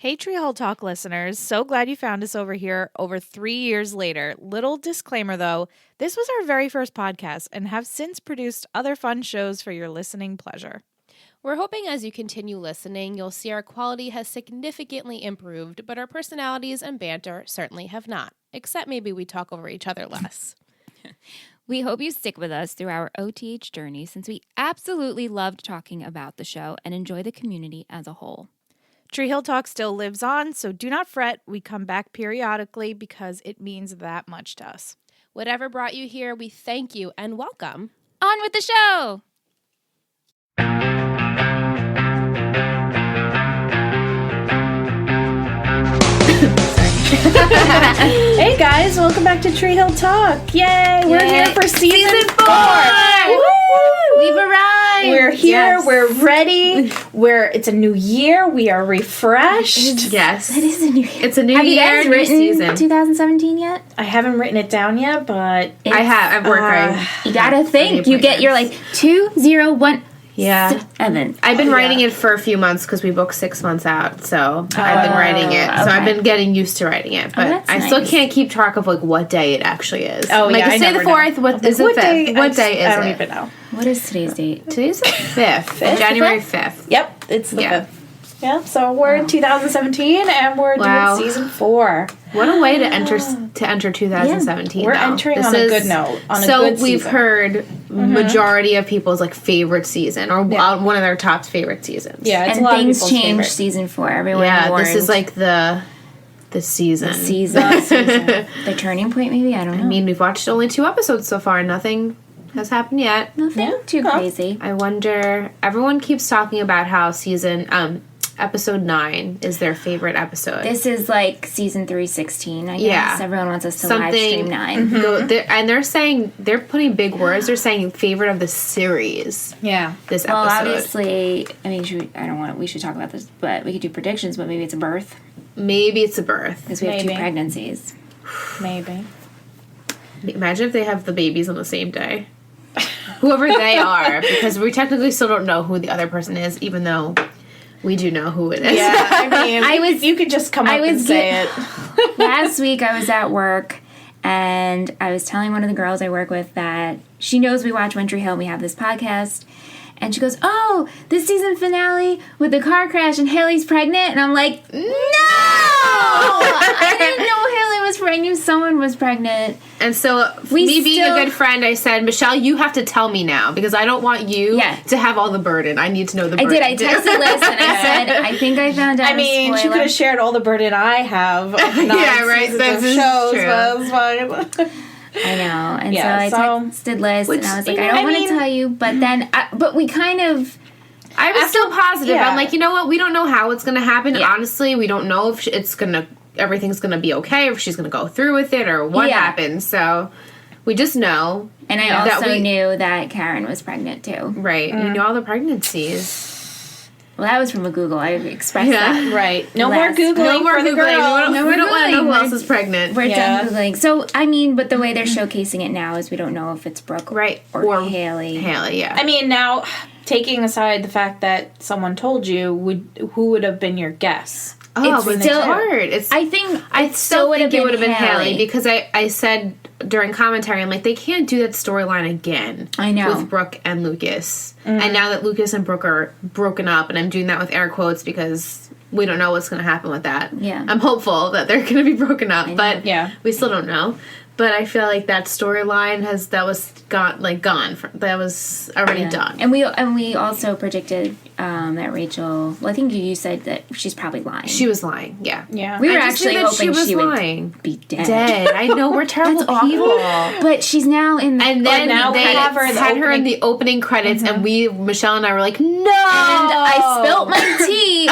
Hey, Treehole Talk listeners. So glad you found us over here over 3 years later. Little disclaimer though, this was our very first podcast and have since produced other fun shows for your listening pleasure. We're hoping as you continue listening, you'll see our quality has significantly improved, but our personalities and banter certainly have not, except maybe we talk over each other less. We hope you stick with us through our OTH journey since we absolutely loved talking about the show and enjoy the community as a whole. Tree Hill Talk still lives on, so do not fret. We come back periodically because it means that much to us. Whatever brought you here, we thank you and welcome. On with the show! Hey guys, welcome back to Tree Hill Talk. Yay! We're here for season 4! Woo! We've arrived! We're here, we're ready, it's a new year, we are refreshed. Yes. It is a new year. It's a new Have you year, guys new written season. 2017 yet? I haven't written it down yet, but I have. I've worked right. You gotta think. You get your 201. yeah. Evan. I've been writing it for a few months because we booked 6 months out, so I've been writing it. So I've been getting used to writing it, but that's I still nice. can't keep track of what day it actually is. Oh, like, yeah, I say the never know. 4th. What is the 5th? What day is I don't it? even know. What is today's date? Today's the 5th. January 5th. Yep, it's the Yeah. 5th. Yeah, so we're in 2017 and we're doing season 4. What a way to enter 2017. We're though. entering This on a is- good note. On a so good we've season. heard majority of people's favorite season or one of their top favorite seasons. Yeah, it's And a lot things of people's changed favorite. season 4. Everyone Yeah, warned. this is the season. season. The turning point, maybe? I don't know. I mean, we've watched only 2 episodes so far. Nothing has happened yet. nothing too crazy. I wonder. Everyone keeps talking about how episode 9 is their favorite episode. This is season 316, I guess. Yeah. Everyone wants us to live stream 9. And they're saying they're putting big words. They're saying favorite of the series. Yeah. This Well, episode. obviously, I mean, we should talk about this, but we could do predictions, but maybe it's a birth. Maybe it's a birth. Because we have 2 Maybe. pregnancies. Maybe. Imagine if they have the babies on the same day. Whoever they are, because we technically still don't know who the other person is, even though we do know who it is. Yeah, I mean, you could just come up and say it. Last week, I was at work, and I was telling one of the girls I work with that she knows we watch One Tree Hill and we have this podcast. And she goes, "Oh, this season finale with the car crash and Haley's pregnant." And I'm like, "No! I didn't know Haley was pregnant. I knew someone was pregnant." And so, me being a good friend, I said, Michelle, you have to tell me now, because I don't want you to have all the burden. I need to know the burden. I did. I texted Liz and I said, I think I found out I mean, she could have shared all the burden I have of 9 seasons of shows, but it's fine. I know. And Yeah, so I texted Liz and I was like, I don't want to tell you, but then, but we kind of... I was still positive. yeah. I'm like, you know what? We don't know how it's going to happen. Yeah. Honestly, we don't know if everything's going to be okay, or if she's going to go through with it, or what happens. So we just know. And I also knew that Karen was pregnant too. Right. We knew all the pregnancies. Well, that was from a Google. I expressed that. Right. No more Googling. No more for the Googling. girls. We don't want to know who else is pregnant. We're done Googling. So, I mean, but the way they're showcasing it now is we don't know if it's Brooke or Haley. Haley, yeah. I mean, now, taking aside the fact that someone told you, who would have been your guess? Oh, it's still hard. I still think it would have been Haley, because I said during commentary, I'm like, they can't do that storyline again. I know. With Brooke and Lucas. And now that Lucas and Brooke are broken up, and I'm doing that with air quotes because we don't know what's going to happen with that. Yeah. I'm hopeful that they're going to be broken up, but we still don't know. But I feel like that storyline was already done. And we also predicted that Rachel. Well, I think you said that she's probably lying. She was lying. Yeah. Yeah. We were I just actually knew that hoping she was lying. would be dead. I know, we're terrible That's people. awful. But she's now in. And then now they have had her in the opening credits, and Michelle and I were like, no! And I spilt my tea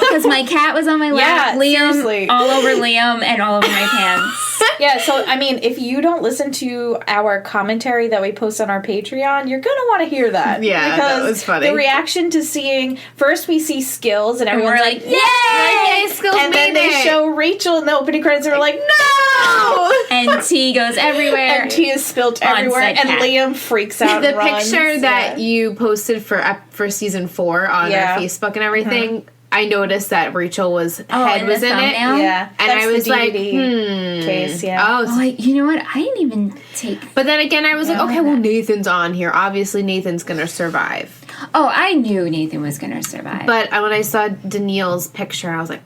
because my cat was on my lap. Yeah, Liam, seriously. all over Liam and all over my pants. Yeah, so, I mean, if you don't listen to our commentary that we post on our Patreon, you're going to want to hear that. Yeah, because that was funny. The reaction to seeing, first we see Skills, and everyone's like, yay! Yay, Skills and then made they it. show Rachel in the opening credits, and we're like, no! And tea goes everywhere. And tea is spilt On everywhere, said and cat. Liam freaks out The and runs. picture that you posted for season 4 on our Facebook and everything, I noticed that Rachel was in was the in it. thumbnail? Yeah. And That's I was the like, DVD case, yeah. Oh, you know what? I didn't even take... But then again, I was like, okay, well, Nathan's on here. Obviously, Nathan's going to survive. Oh, I knew Nathan was going to survive. But when I saw Daniille's picture, I was like,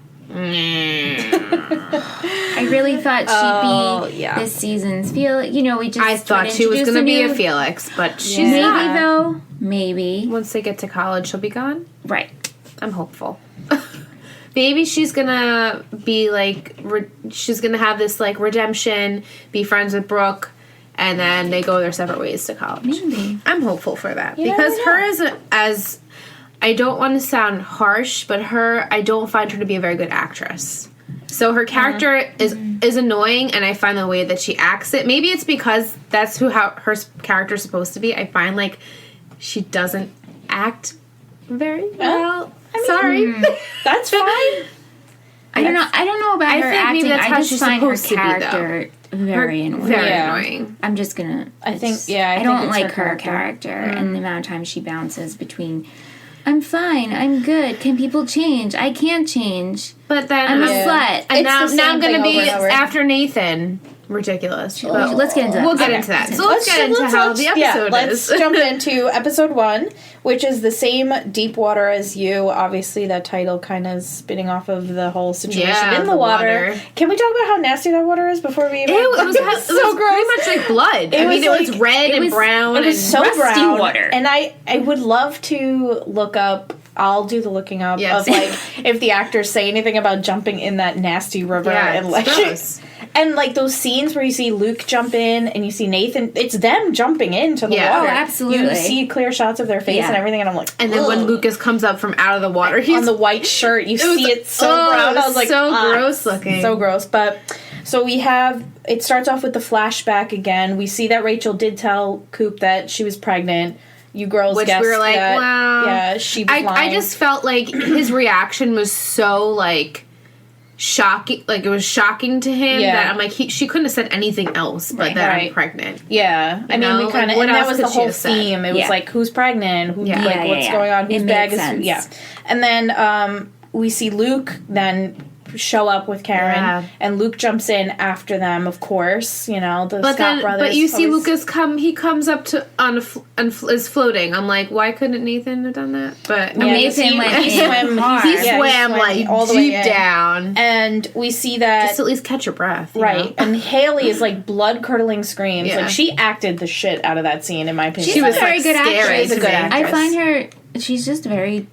I really thought she'd be this season's Felix. You know, we just... I thought she was going to be a Felix, but she's Maybe, not. though. Maybe. Once they get to college, she'll be gone. Right. I'm hopeful. Maybe she's gonna be like, she's gonna have this like redemption, be friends with Brooke, and then they go their separate ways to college. Maybe. I'm hopeful for that because her as I don't want to sound harsh, but I don't find her to be a very good actress. So her character is annoying, and I find the way that she acts it. Maybe it's because that's how her character is supposed to be. I find like she doesn't act very well. Sorry. That's fine. I don't know about her think acting. maybe that's I how just she's find her supposed to be, character very annoying. Very annoying. I'm just gonna... I think I don't it's like her character and the amount of time she bounces between... I'm fine. I'm good. Can people change? I can't change. But then I'm a slut. And It's the now I'm same going to thing be over and over. after Nathan. Ridiculous. But Let's get into that. we'll get into that. So let's get into how the episode let's is. jump into episode 1, which is the same deep water as you. Obviously, that title kind of spinning off of the whole situation in the water. Can we talk about how nasty that water is before we even... Ew, it was so gross. pretty much like blood. It was red and brown. It was so rusty brown. water. And I would love to look up... I'll do the looking up Yes. of like if the actors say anything about jumping in that nasty river and it's like gross. and like those scenes where you see Luke jump in and you see Nathan, it's them jumping into the Yeah. water. Oh, absolutely. You see clear shots of their face and everything, and I'm like, And then when ugh. Lucas comes up from out of the water, he's on the white shirt, you see it so brown. I was like, so gross looking. so gross. But so it starts off with the flashback again. We see that Rachel did tell Coop that she was pregnant. You girls Which guessed we were like, that, wow. yeah, she was I lying. just felt like his reaction was so like shocking. Like it was shocking to him that I'm like, she couldn't have said anything else but that I'm pregnant. Yeah, I mean, know? we kind of, Like, what and that else was the could she whole have said? theme. It was like, who's pregnant? Who, Yeah. like, Yeah, what's yeah. going on? Whose It bag makes is? sense. Yeah, and then we see Luke then show up with Karen, and Luke jumps in after them. Of course, you know the Scott brothers. But you see always- Lucas come. He comes up to is floating. I'm like, why couldn't Nathan have done that? But Yeah, Nathan went he in swam. hard. he Yeah, swam like all the way deep in. down, and we see that. just to at least catch your breath, you Right, know? and Haley is like blood curdling screams. Yeah. Like she acted the shit out of that scene, in my opinion. She's was, a very like, good scary actress. She's a good actress. I find her... She's just very...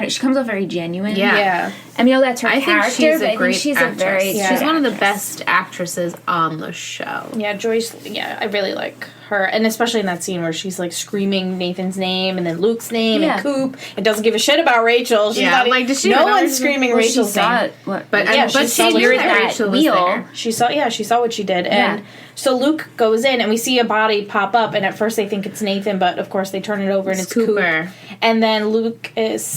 she comes off very genuine. Yeah. I mean, that's her I think character, she's but a I great think she's actress. a very... Yeah. She's good one of the actress. best actresses on the show. Yeah, Joyce. Yeah, I really like her, and especially in that scene where she's like screaming Nathan's name and then Luke's name and Coop, and doesn't give a shit about Rachel. She's not like, does she no even know one's she's- screaming Well, Rachel's she saw name. it. What, But Yeah, but she she knew saw that that Rachel was wheel. there. She saw what she did, and so Luke goes in, and we see a body pop up, and at first they think it's Nathan, but of course they turn it over and it's Cooper. Coop. And then Luke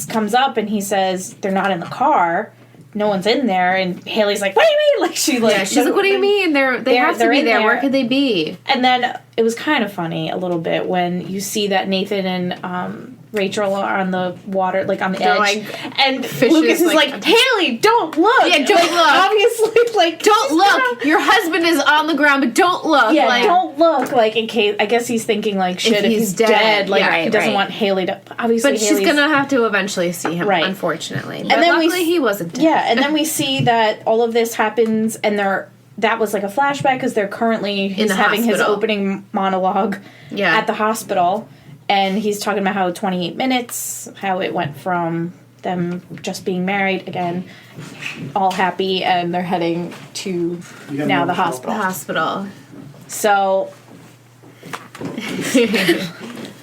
comes up and he says they're not in the car. No one's in there, and Haley's like, "What do you mean?" Like she's She's like, "What do you mean? They have to they're be in there. there. Where could they be?" And then it was kind of funny a little bit when you see that Nathan and Rachel are on the water, like on the edge, like and fishes, Lucas is like- like, "Haley, don't look! Yeah, don't Like, look. Obviously, like Don't look. Your husband is on the ground, but don't look. Yeah, like, don't look. Like in case, I guess he's thinking like, shit, if he's dead, like yeah, he doesn't want Haley to. Obviously, But she's Haley's- gonna have to eventually see him, Right. unfortunately. And But then luckily he wasn't dead. Yeah, and then we see that all of this happens, and that was like a flashback because they're currently he's the having his hospital. opening monologue at the hospital, and he's talking about how 28 minutes, how it went from them just being married again, all happy, and they're heading to now the hospital. The hospital. So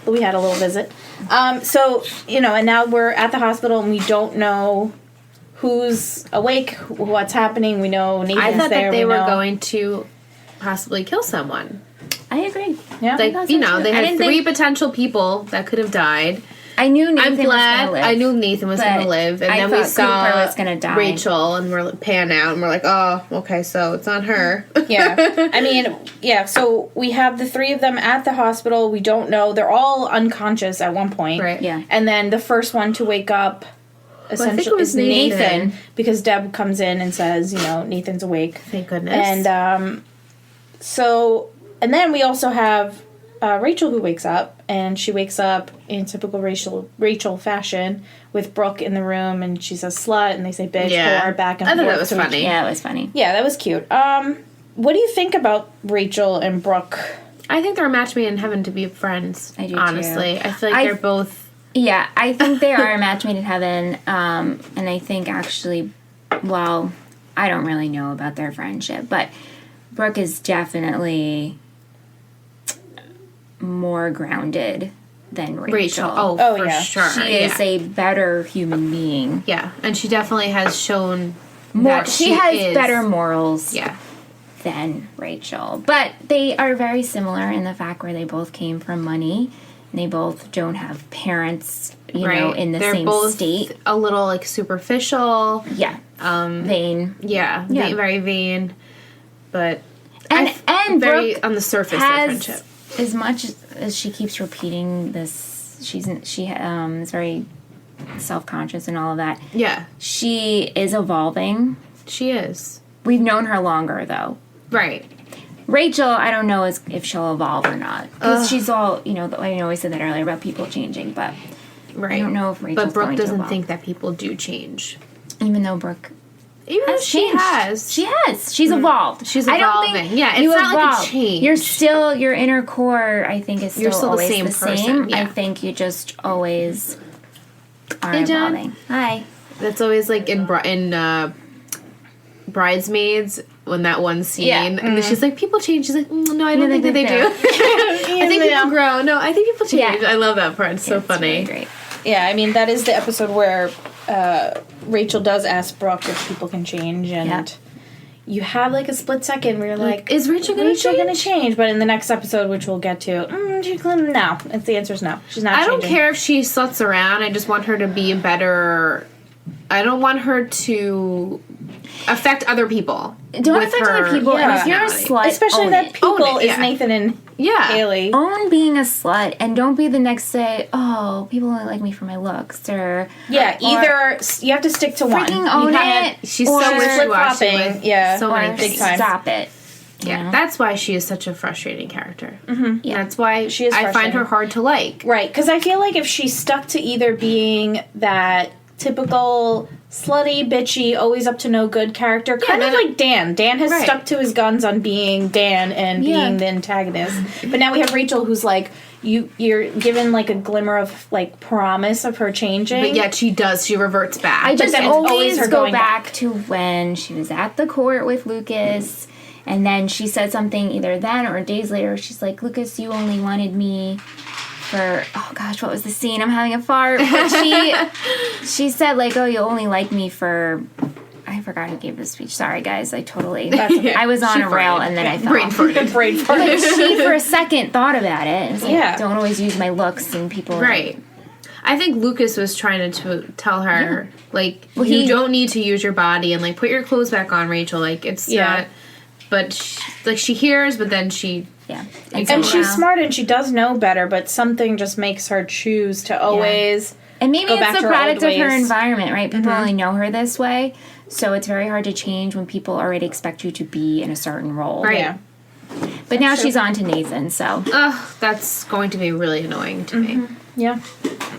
we had a little visit. So, and now we're at the hospital and we don't know who's awake, what's happening. We know Nathan's I thought there. that they we were know. going to possibly kill someone. I agree. Yeah. Like, thought you so, know, too. they I had didn't 3 think- potential people that could have died. I knew Nathan I'm was glad going to live. I knew Nathan was going to but live. And I then we thought saw Cooper was gonna die. Rachel, and we're pan out, and we're like, oh, okay, so it's on her. Yeah. I mean, yeah, so we have the 3 of them at the hospital. We don't know. They're all unconscious at one point. Right. Yeah. And then the first one to wake up, essentially is Nathan, because Deb comes in and says, Nathan's awake. Thank goodness. And and then we also have Rachel who wakes up, and she wakes up in typical Rachel fashion with Brooke in the room, and she's a slut, and they say bitch, whore, back and forth. I thought that was funny. Yeah, it was funny. Yeah, that was cute. What do you think about Rachel and Brooke? I think they're a match made in heaven to be friends. I do honestly. too. I feel like they're both. Yeah, I think they are a match made in heaven, and I think actually, well, I don't really know about their friendship, but Brooke is definitely more grounded than Rachel. Oh, for sure. She is a better human being. Yeah, and she definitely has shown more. She has better morals. Yeah. Than Rachel, but they are very similar in the fact where they both came from money. And they both don't have parents, you know, in the same state. A little like superficial. Yeah. Vain. Yeah. Very vain. But and very Brooke on the surface of friendship. As much as she keeps repeating this, she is very self-conscious and all of that. Yeah. She is evolving. She is. We've known her longer though. Right. Rachel, I don't know if she'll evolve or not. Because she's all, I always said that earlier about people changing, but I don't know if Rachel's going to evolve. But Brooke doesn't think that people do change. Even though Brooke she has. She has. She's evolved. She's evolving. I don't think it's not like a change. You're still, your inner core, I think, is still always the same person. Yeah. I think you just always are Hey, John. evolving. Hi. That's always like in Bridesmaids, when that one scene, and then she's like, people change. She's like, no, I don't think that they do. I think people grow. No, I think people change. Yeah. I love that part. It's so funny. Really great. Yeah, I mean, that is the episode where Rachel does ask Brooke if people can change, and you have like a split second where you're like, is Rachel going to change? But in the next episode, which we'll get to, no. The answer is no. She's not changing. I don't care if she sluts around. I just want her to be a better... I don't want her to affect other people. Don't affect other people. And if you're a slut, especially that people is Nathan and Haley. Own being a slut, and don't be the next say, oh, people only like me for my looks, or either you have to stick to one. Freaking own it. She's so wishy-washy. Yeah, so many things. Stop it. Yeah, that's why she is such a frustrating character. Mm-hmm. Yeah. That's why I find her hard to like. Right, because I feel like if she stuck to either being that typical slutty, bitchy, always up to no good character, kind of like Dan. Dan has stuck to his guns on being Dan and being the antagonist. But now we have Rachel, who's like, you're given like a glimmer of like promise of her changing. But yet she does. She reverts back. I just always go back to when she was at the court with Lucas, and then she said something either then or days later. She's like, Lucas, you only wanted me for, oh gosh, what was the scene? I'm having a fart. But she said like, oh, you only like me for, I forgot who gave the speech. Sorry guys, I was on a rail and then I fell. Brain farted. But she for a second thought about it. And was like, don't always use my looks and people. Right. I think Lucas was trying to tell her like, you don't need to use your body and like put your clothes back on, Rachel. Like it's not. But she hears, but then she. Yeah. And she's smart and she does know better, but something just makes her choose to always And maybe go back it's to the her product old of her ways. environment, right? People only know her this way, so it's very hard to change when people already expect you to be in a certain role. Right. Yeah. But now she's on to Nathan, so. That's going to be really annoying to me. Yeah,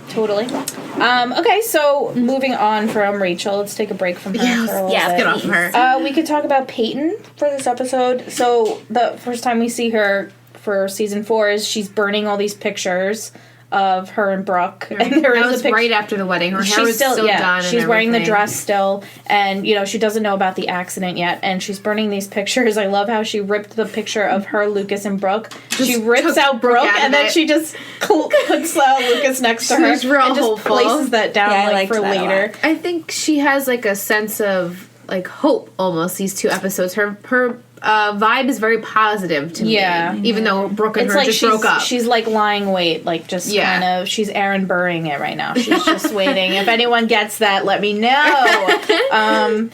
totally. Okay, so moving on from Rachel, let's take a break from her for a little bit. Get off of her. We could talk about Peyton for this episode. So the first time we see her for season 4 is she's burning all these pictures of her and Brooke. And there is a picture right after the wedding. Her hair was still done. She's wearing the dress still, and she doesn't know about the accident yet, and she's burning these pictures. I love how she ripped the picture of her, Lucas, and Brooke. She rips out Brooke, and then she just puts Lucas next to her. She's real and just hopeful. Places that down for later. I think she has like a sense of like hope almost. These 2 episodes, her vibe is very positive to me. Even though Brooke and her just broke up. She's like lying wait, like just kind of, she's Aaron Burring it right now. She's just waiting. If anyone gets that, let me know.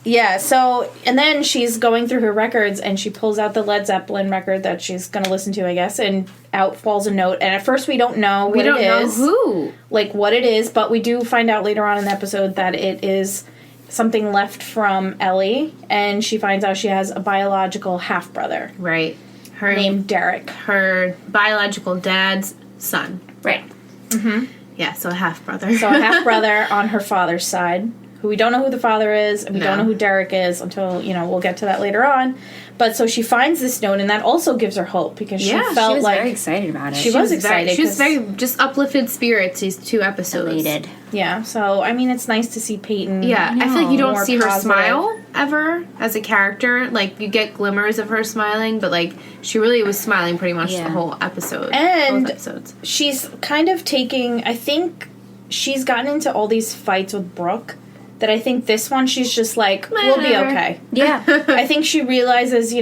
Yeah, so, and then she's going through her records, and she pulls out the Led Zeppelin record that she's going to listen to, I guess, and out falls a note. And at first we don't know what it is. We don't know who. Like, what it is, but we do find out later on in the episode that it is something left from Ellie, and she finds out she has a biological half-brother. Right. Named Derek. Her biological dad's son. Right. Mm-hmm. Yeah, so a half-brother. So a half-brother on her father's side, who we don't know who the father is, and we don't know who Derek is until, we'll get to that later on. But so she finds this note, and that also gives her hope, because she felt she was like... very excited about it. She was excited. She was very just uplifted spirits these 2 episodes. Elated. Yeah, so, I mean, it's nice to see Peyton. Yeah, I feel like you don't see her positive. smile ever as a character. Like, you get glimmers of her smiling, but, like, she really was smiling pretty much the whole episode. And both episodes. She's kind of taking... I think she's gotten into all these fights with Brooke, that I think this one she's just like, we'll be okay. Yeah. I think she realizes,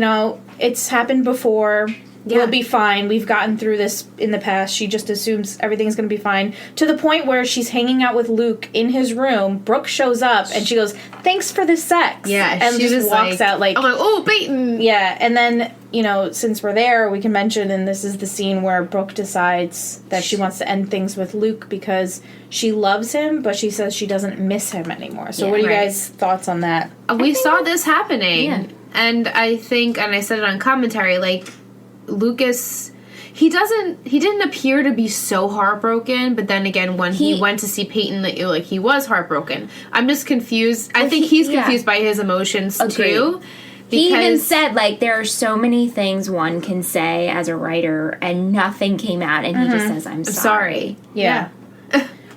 it's happened before. Yeah. We'll be fine. We've gotten through this in the past. She just assumes everything's going to be fine. To the point where she's hanging out with Luke in his room. Brooke shows up and she goes, "Thanks for the sex." Yeah, and she just walks out like, I'm like, "Oh, Peyton." Yeah, and then since we're there, we can mention, and this is the scene where Brooke decides that she wants to end things with Luke because she loves him, but she says she doesn't miss him anymore. So, what are you guys' thoughts on that? We saw this happening, and I think, and I said it on commentary, like, Lucas, he didn't appear to be so heartbroken, but then again, when he went to see Peyton, like he was heartbroken. I'm just confused. I think he's confused by his emotions too. He even said, like, there are so many things one can say as a writer, and nothing came out, and he just says, I'm sorry. Yeah.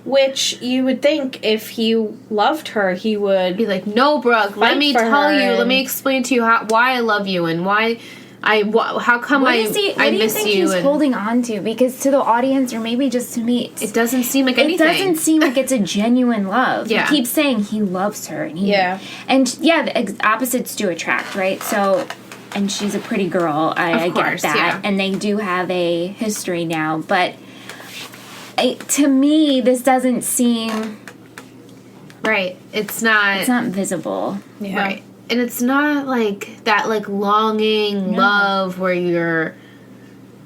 Which you would think if he loved her, he would be like, "No, Brooke, let me tell you, let me explain to you why I love you and why how come I miss you." What do you think he's holding on to? Because to the audience, or maybe just to me, it doesn't seem like anything. It doesn't seem like it's a genuine love. Yeah. He keeps saying he loves her. And the opposites do attract, right? So, and she's a pretty girl. I get that. Yeah. And they do have a history now. But to me, this doesn't seem... Right. It's not visible. Yeah. Right. And it's not like that, like, longing love where you're...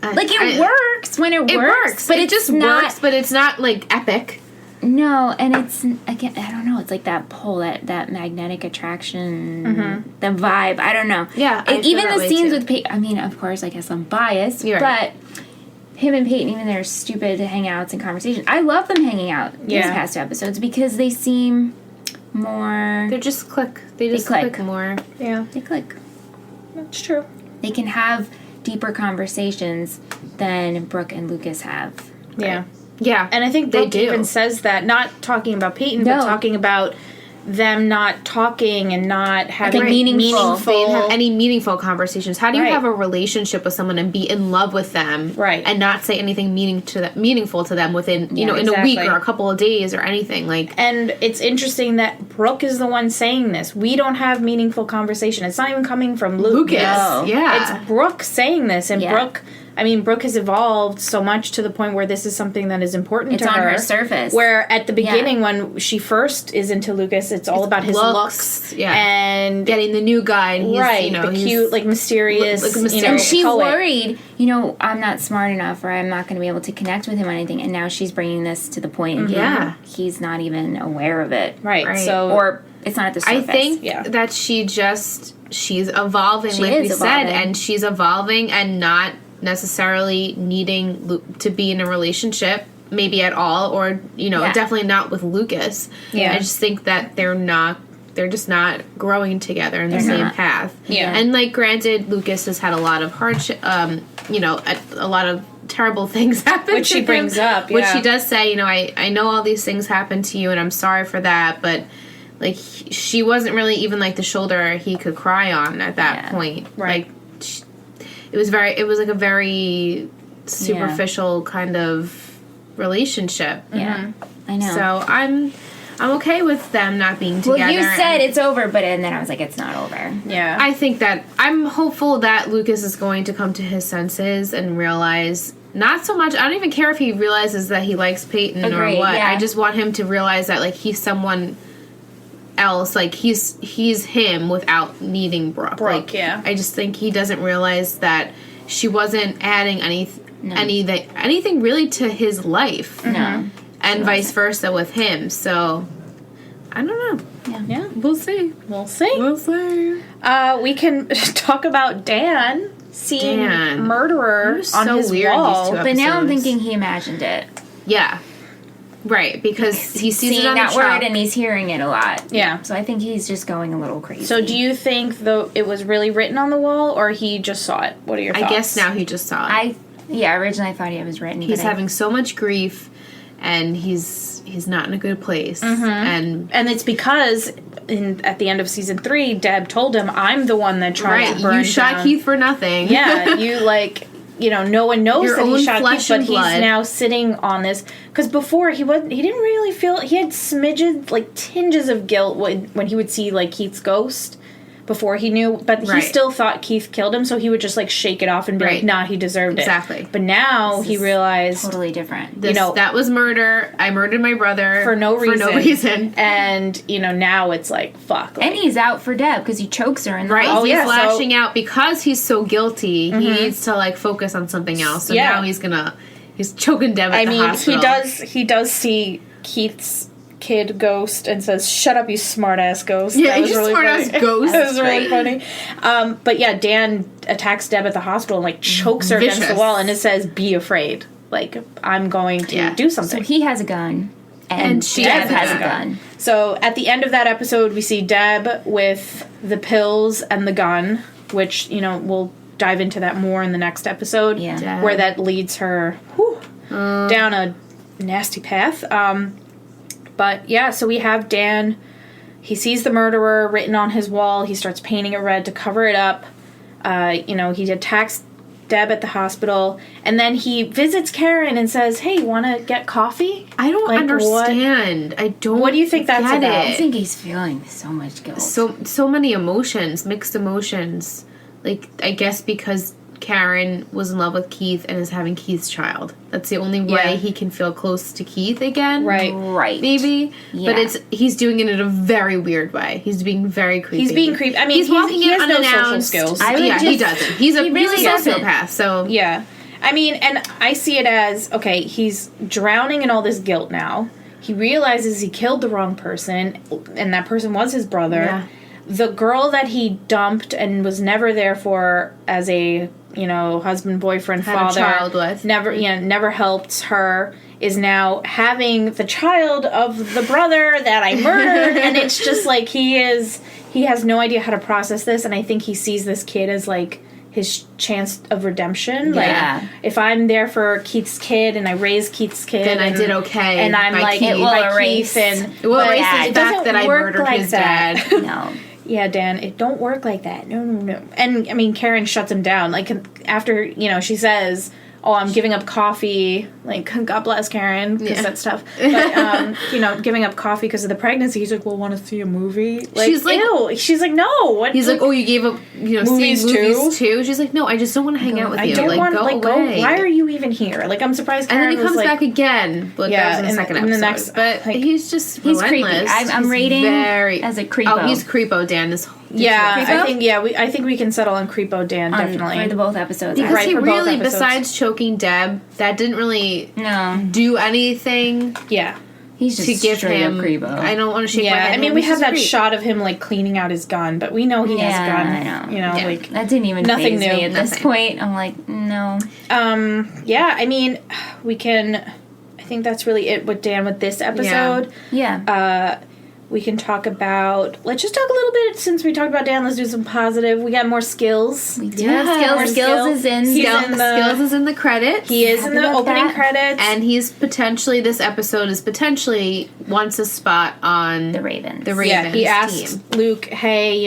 it works when it works. But it just works, but it's not, like, epic. No, and it's, again, I don't know, it's like that pull, that magnetic attraction, the vibe, I don't know. Yeah, even the scenes with Peyton, I mean, of course, I guess I'm biased, but him and Peyton, even their stupid hangouts and conversations, I love them hanging out these past 2 episodes because they seem... more... They just click. They just click more. Yeah. They click. That's true. They can have deeper conversations than Brooke and Lucas have. Right? Yeah. Yeah. And I think Brooke even says that, not talking about Peyton, but talking about them not talking and not having meaningful. They didn't have any meaningful conversations. How do you have a relationship with someone and be in love with them, and not say anything meaningful to them within in a week or a couple of days or anything like? And it's interesting that Brooke is the one saying this. We don't have meaningful conversation. It's not even coming from Lucas. No. Yeah, it's Brooke saying this, and Brooke. I mean, Brooke has evolved so much to the point where this is something that is important to her. It's on her surface. Where at the beginning, when she first is into Lucas, it's all about his looks and getting the new guy. And he's, the cute, like, mysterious, and she worried, I'm not smart enough, or I'm not going to be able to connect with him on anything. And now she's bringing this to the point, he's not even aware of it. Right. So, or it's not at the surface. I think that she's evolving, like we said, and she's evolving and not necessarily needing to be in a relationship maybe at all, or definitely not with Lucas. I just think that they're just not growing together in the same path. And, like, granted, Lucas has had a lot of hardship, a lot of terrible things happen which she brings up, which she does say, I know all these things happened to you and I'm sorry for that, but, like, she wasn't really even, like, the shoulder he could cry on at that point. Right. Like, it was like a very superficial kind of relationship. Yeah, I know. So I'm okay with them not being together. Well, you said it's over, and then I was like, it's not over. Yeah. I think that I'm hopeful that Lucas is going to come to his senses and realize, not so much, I don't even care if he realizes that he likes Peyton or what. Yeah. I just want him to realize that, like, he's someone else. Like, he's him without needing Brooke. Like, yeah. I just think he doesn't realize that she wasn't adding anything really to his life. No. And vice versa with him. So, I don't know. Yeah. We'll see. We'll see. We'll see. We can talk about Dan seeing murderer on his weird wall. these 2 But now I'm episodes. thinking he imagined it. Yeah. Right, because he sees Seeing it on that the word chalk. and he's hearing it a lot. Yeah. So I think he's just going a little crazy. So do you think, though, it was really written on the wall, or he just saw it? What are your thoughts? I guess now he just saw it. Originally I thought it was written. He's having so much grief, and he's not in a good place. And it's because at the end of season 3, Deb told him, "I'm the one that tried to burn you shot down." Keith for nothing. Yeah, no one knows Your that he own shot flesh Keith, but and blood. he's now sitting on this. Because before, he didn't really feel, he had smidges, like tinges of guilt when he would see, like, Keith's ghost. Before he knew, but he still thought Keith killed him, so he would just, like, shake it off and be like, nah, he deserved it. Exactly. But now he realized... Totally different. That was murder. I murdered my brother. For no reason. And, now it's like, fuck. Like, and he's out for Deb because he chokes her in the Right, mouth. he's lashing out because he's so guilty. He needs to, like, focus on something else. So now he's choking Deb at the hospital. He does see Keith's kid ghost and says, "Shut up, you smart-ass ghost." Yeah, that was really smart-ass funny. ghost. That was really funny. But yeah, Dan attacks Deb at the hospital and, like, chokes her against the wall, and it says, "Be afraid. Like, I'm going to do something." So he has a gun, and Deb has a gun. So at the end of that episode, we see Deb with the pills and the gun, which, we'll dive into that more in the next episode, where that leads her down a nasty path. But yeah, so we have Dan. He sees the murderer written on his wall. He starts painting it red to cover it up. He attacks Deb at the hospital, and then he visits Karen and says, "Hey, want to get coffee?" I don't understand. I don't. What do you think that's about? I think he's feeling so much guilt. So many emotions, mixed emotions. Like, I guess because Karen was in love with Keith and is having Keith's child. That's the only way he can feel close to Keith again. Right. Maybe. Yeah. But he's doing it in a very weird way. He's being very creepy. He's being creepy. I mean, he has no unannounced. social skills. He doesn't. He's a sociopath. So yeah. I mean, and I see it as, okay, he's drowning in all this guilt now. He realizes he killed the wrong person, and that person was his brother. Yeah. The girl that he dumped and was never there for as a, husband, boyfriend, father, a child with. never helped her, is now having the child of the brother that I murdered. And it's just like he has no idea how to process this, and I think he sees this kid as, like, his chance of redemption. Yeah. Like, if I'm there for Keith's kid and I raised Keith's kid, then I did okay. And I'm by like, Keith. it will erase It will erase the fact that I murdered his dad. No. Yeah, Dan, it don't work like that. No. And, I mean, Karen shuts him down. Like, after, she says, "Oh, I'm giving up coffee." Like, God bless Karen, because that's tough. But, giving up coffee because of the pregnancy. He's like, "Well, want to see a movie?" Like, She's like, ew. She's like, "No." What? He's like, "Oh, you gave up, movies seeing movies too?" She's like, "No, I just don't want to hang out with you. I don't want go away. Why are you even here?" Like, I'm surprised Karen and then he comes was back again. But that was in the second episode. In the next, but he's just he's relentless. creepy. I'm rating as a creepo. Oh, he's creepo, Dan. I think we can settle on creepo Dan, definitely. For the both episodes. Because he for both really, episodes. besides choking Deb, that didn't really do anything. Yeah. He's just to give straight him up creepo. I don't want to shake my head. I mean, we have that shot of him, like, cleaning out his gun, but we know he has a gun. I know. Like, that didn't even nothing faze new me at this point. I'm like, no. I mean, we can. I think that's really it with Dan with this episode. Yeah. We can talk about. Let's just talk a little bit since we talked about Dan. Let's do some positive. We got more skills. We do have skills. Skills is in. Skills is in the credits. He is in the opening credits, and he's potentially this episode is potentially wants a spot on the Ravens. Yeah, he asks Luke, "Hey,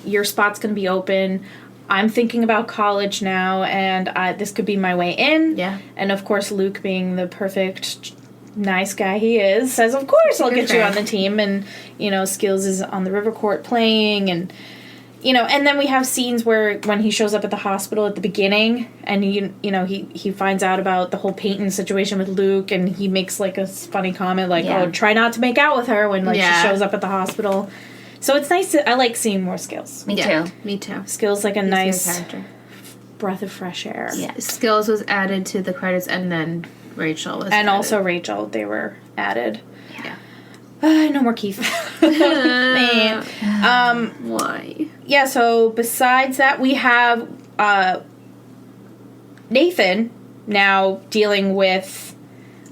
your spot's gonna be open. I'm thinking about college now, and this could be my way in." Yeah, and of course, Luke, being the perfect nice guy he is, says, "Of course, I'll get you on the team." And Skills is on the river court playing, and and then we have scenes where when he shows up at the hospital at the beginning, and he finds out about the whole Peyton situation with Luke, and he makes, like, a funny comment like, "Oh, try not to make out with her," when, like, she shows up at the hospital. So it's nice I like seeing more Skills. Me too. Me too. Skills like a nice character. breath of fresh air. Yeah. Skills was added to the credits, and then Rachel was And added. also Rachel, they were added. Yeah. No more Keith. Man. Why? Yeah, so besides that, we have Nathan now dealing with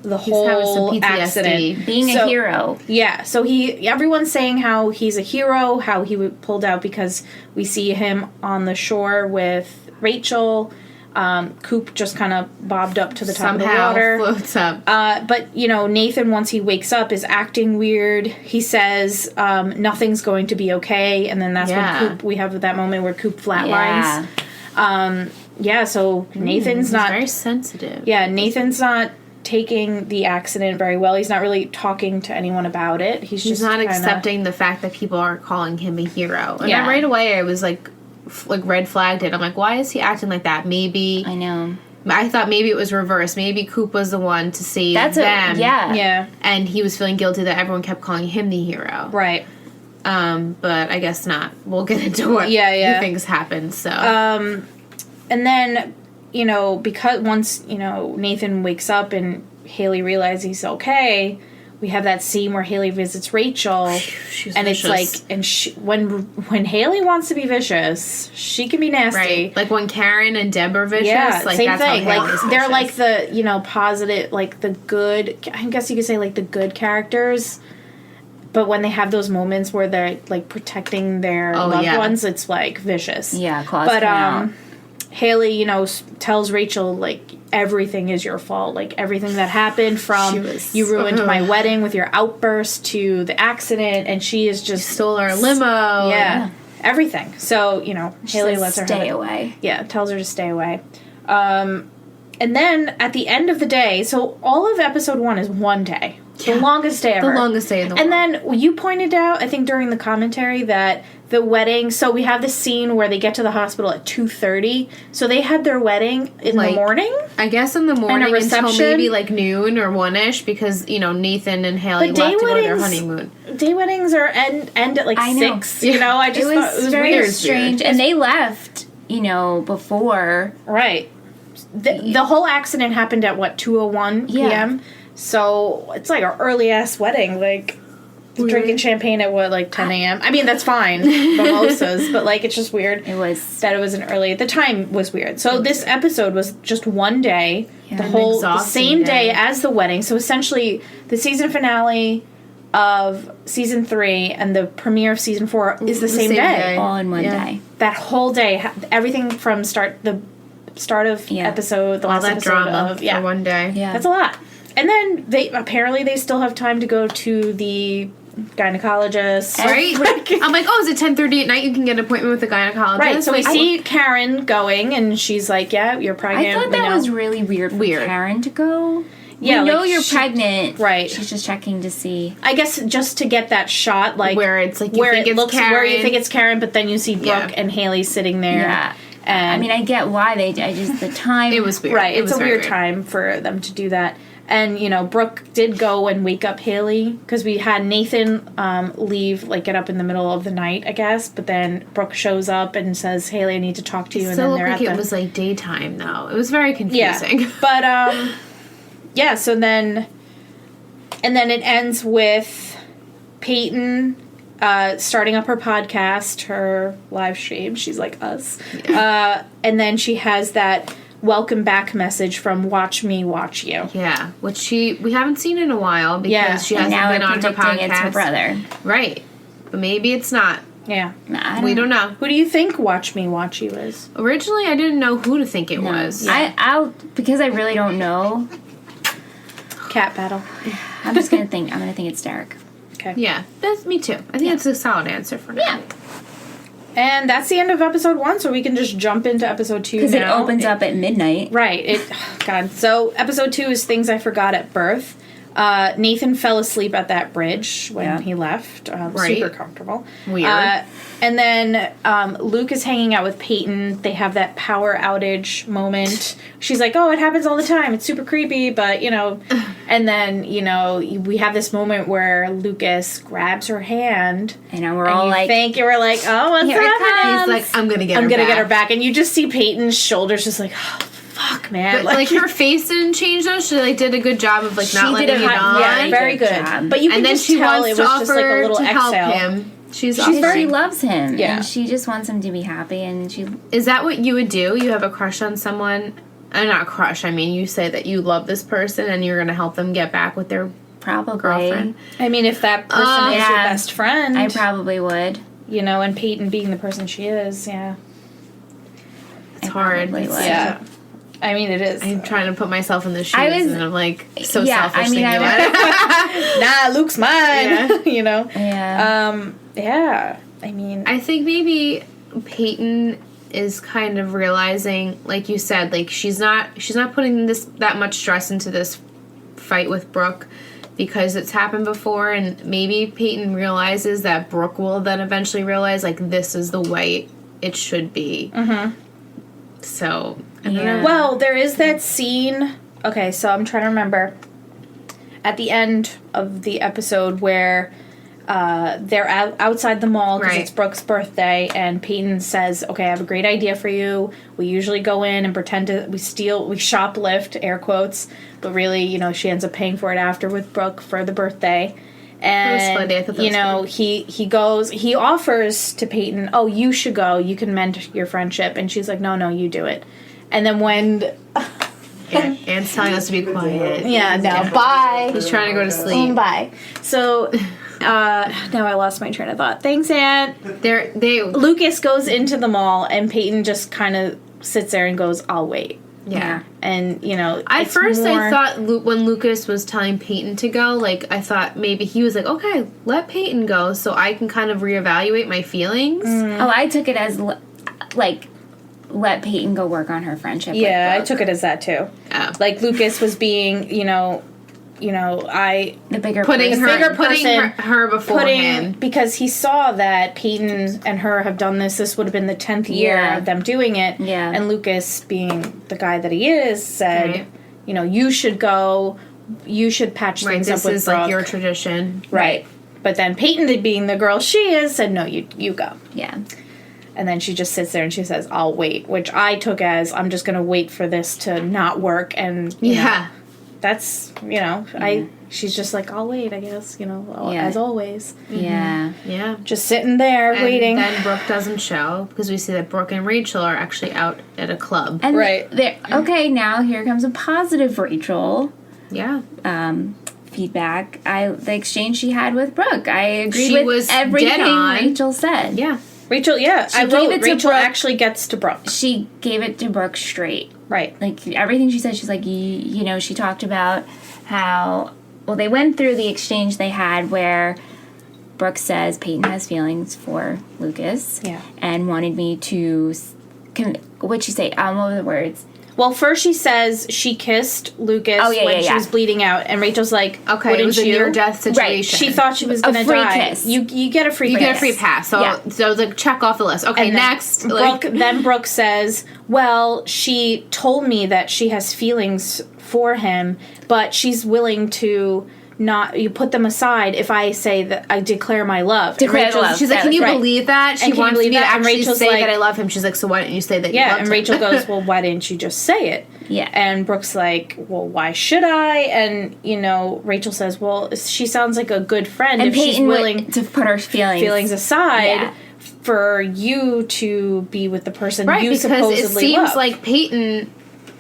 the having some whole PTSD. accident. Being a hero. Yeah, so everyone's saying how he's a hero, how he pulled out because we see him on the shore with Rachel. Coop just kind of bobbed up to the top of the water. Floats up. But, Nathan, once he wakes up, is acting weird. He says, nothing's going to be okay. And then that's when we have that moment where Coop flatlines. So Nathan's not... very sensitive. Yeah, Nathan's not taking the accident very well. He's not really talking to anyone about it. He's just not kinda... accepting the fact that people are calling him a hero. And Yeah. right away I was like red flagged it. I'm like, why is he acting like that? Maybe I know. I thought maybe it was reversed. Maybe Coop was the one to save them. Yeah. And he was feeling guilty that everyone kept calling him the hero. Right. But I guess not. We'll get into what he thinks happened. So And then, because once, Nathan wakes up and Haley realizes he's okay, we have that scene where Haley visits Rachel. She's and vicious. It's like, and when Haley wants to be vicious, she can be nasty. Right. Like when Karen and Deb are vicious, Yeah, like same that's thing. how Haley's Like they're vicious. like the, positive, like the good, I guess you could say like the good characters. But when they have those moments where they're like protecting their loved ones, it's like vicious. Yeah, claws come out. Haley, tells Rachel, like, everything is your fault. Like, everything that happened from you ruined my wedding with your outburst to the accident, and she is just... You stole our limo. Yeah, everything. So, Haley lets her stay away. Yeah, tells her to stay away. And then, at the end of the day, so all of episode 1 is one day. The longest day ever. The longest day in the world. And then you pointed out, I think during the commentary, that the wedding... So we have this scene where they get to the hospital at 2:30. So they had their wedding in the morning? I guess in the morning reception? until maybe like noon or 1-ish because, Nathan and Haley But left to go to their honeymoon. Day weddings are end at like 6. I just thought it was very weird. strange. And they left, before. Right. The whole accident happened at, 2:01 p.m.? So it's like an early-ass wedding, like... Drinking champagne at 10 a.m. I mean, that's fine, mimosas, but it's just weird. It was that it was an early. The time was weird. So this episode was just one day, the same day as the wedding. So essentially, the season finale of season 3 and the premiere of season 4 is the same day. All in one day. That whole day, everything from start of episode, the all last that episode drama of for one day. Yeah, that's a lot. And then they still have time to go to the gynecologist. Right? I'm like, is it 10:30 at night? You can get an appointment with the gynecologist. Right, so we see Karen going, and she's like, yeah, you're pregnant. I thought that was really weird for Karen to go. Yeah, you're pregnant. Right. She's just checking to see. I guess just to get that shot, where it's like where it looks Karen. Where you think it's Karen, but then you see Brooke and Haley sitting there. Yeah. And I mean, I get why the time. It was weird. Right, it's a weird time for them to do that. And, Brooke did go and wake up Haley, because we had Nathan leave, get up in the middle of the night, I guess. But then Brooke shows up and says, Haley, I need to talk to you. It and still then looked like it was, daytime, though. It was very confusing. Yeah, but, so then... And then it ends with Peyton starting up her podcast, her live stream. She's like us. Yeah. And then she has that... welcome back message from Watch Me, Watch You. Yeah, which we haven't seen in a while because she hasn't been on her podcast. It's her brother. Right. But maybe it's not. Yeah. We don't know. Who do you think Watch Me, Watch You is? Originally, I didn't know who to think it was. Yeah. Because I really don't know. Cat battle. I'm gonna think it's Derek. Okay. Yeah, that's me too. I think it's a solid answer for now. Yeah. And that's the end of episode 1, so we can just jump into episode 2 because it opens up at midnight. Right. God. So episode 2 is Things I Forgot at Birth. Nathan fell asleep at that bridge when he left. Super comfortable. Weird. And then Luke is hanging out with Peyton. They have that power outage moment. She's like, oh, it happens all the time. It's super creepy, but, And then, we have this moment where Lucas grabs her hand. And we're all like... you were like, oh, what's happening? He's like, I'm going to get her back. And you just see Peyton's shoulders just like, oh, fuck, man. But, her face didn't change, though. She, did a good job of, not letting it on. Yeah, very good. Job. But you can just tell it was just like a little exhale. Help him. She loves him. Yeah. And she just wants him to be happy. And she... Is that what you would do? You have a crush on someone? Not crush. I mean, you say that you love this person and you're going to help them get back with their girlfriend. I mean, if that person is your best friend. I probably would. And Peyton being the person she is, yeah. It's hard. Yeah. I mean, it is. I'm trying to put myself in the shoes, and I'm like, so selfish. I mean, nah, Luke's mine. Yeah. Yeah. I mean, I think maybe Peyton is kind of realizing, like you said, she's not putting that much stress into this fight with Brooke because it's happened before, and maybe Peyton realizes that Brooke will then eventually realize, this is the way it should be. Mm-hmm. So, I don't know. Well, there is that scene. Okay, so I'm trying to remember. At the end of the episode where they're outside the mall because it's Brooke's birthday, and Peyton says, okay, I have a great idea for you. We usually go in and pretend we shoplift, air quotes, but really, she ends up paying for it after with Brooke for the birthday. And, he offers to Peyton, oh, you should go. You can mend your friendship. And she's like, no, you do it. And then when... Anne's telling us to be quiet. Bye. He's trying to go to sleep. Bye. So, now I lost my train of thought. Thanks, Anne. Lucas goes into the mall, and Peyton just kind of sits there and goes, I'll wait. Yeah. And, At first I thought when Lucas was telling Peyton to go, I thought maybe he was like, okay, let Peyton go so I can kind of reevaluate my feelings. Oh, I took it as, let Peyton go work on her friendship with Brooke. I took it as that, too. Oh. Lucas was being, the bigger putting person, her before him. Because he saw that Peyton and her have done this. This would have been the 10th year of them doing it. Yeah. And Lucas, being the guy that he is, said, you should go. You should patch things up with Brooke. This is your tradition. Right. But then Peyton, being the girl she is, said, no, you go. Yeah. And then she just sits there and she says, I'll wait. Which I took as, I'm just going to wait for this to not work. And, you know, that's, she's just like, I'll wait, I guess, as always. Yeah. Yeah. Just sitting there waiting. And then Brooke doesn't show because we see that Brooke and Rachel are actually out at a club. And okay, now here comes a positive Rachel. Yeah. Feedback. The exchange she had with Brooke. I agreed with everything Rachel said. Yeah. Rachel, Rachel actually gets to Brooke. She gave it to Brooke straight. Right. Everything she said, she's like, she talked about how, they went through the exchange they had where Brooke says Peyton has feelings for Lucas. Yeah. And wanted me to, what'd she say? What were the words? Well, first she says she kissed Lucas when she was bleeding out, and Rachel's like, okay, it was a near-death situation. Right. She thought she was going to die. Kiss. You get a free pass. You get a free pass. So I was like, check off the list. Okay, and next. Then Brooke says, well, she told me that she has feelings for him, but she's willing to you put them aside if I say that I declare my love. Declare love. She's like, can you believe that? She wants me to actually say like, that I love him. She's like, so why don't you say that you love him? And Rachel goes, well, why didn't you just say it? Yeah. And Brooke's like, well, why should I? And, Rachel says, well, she sounds like a good friend. And if Peyton she's willing to put her feelings aside for you to be with the person you supposedly love. Because it seems like Peyton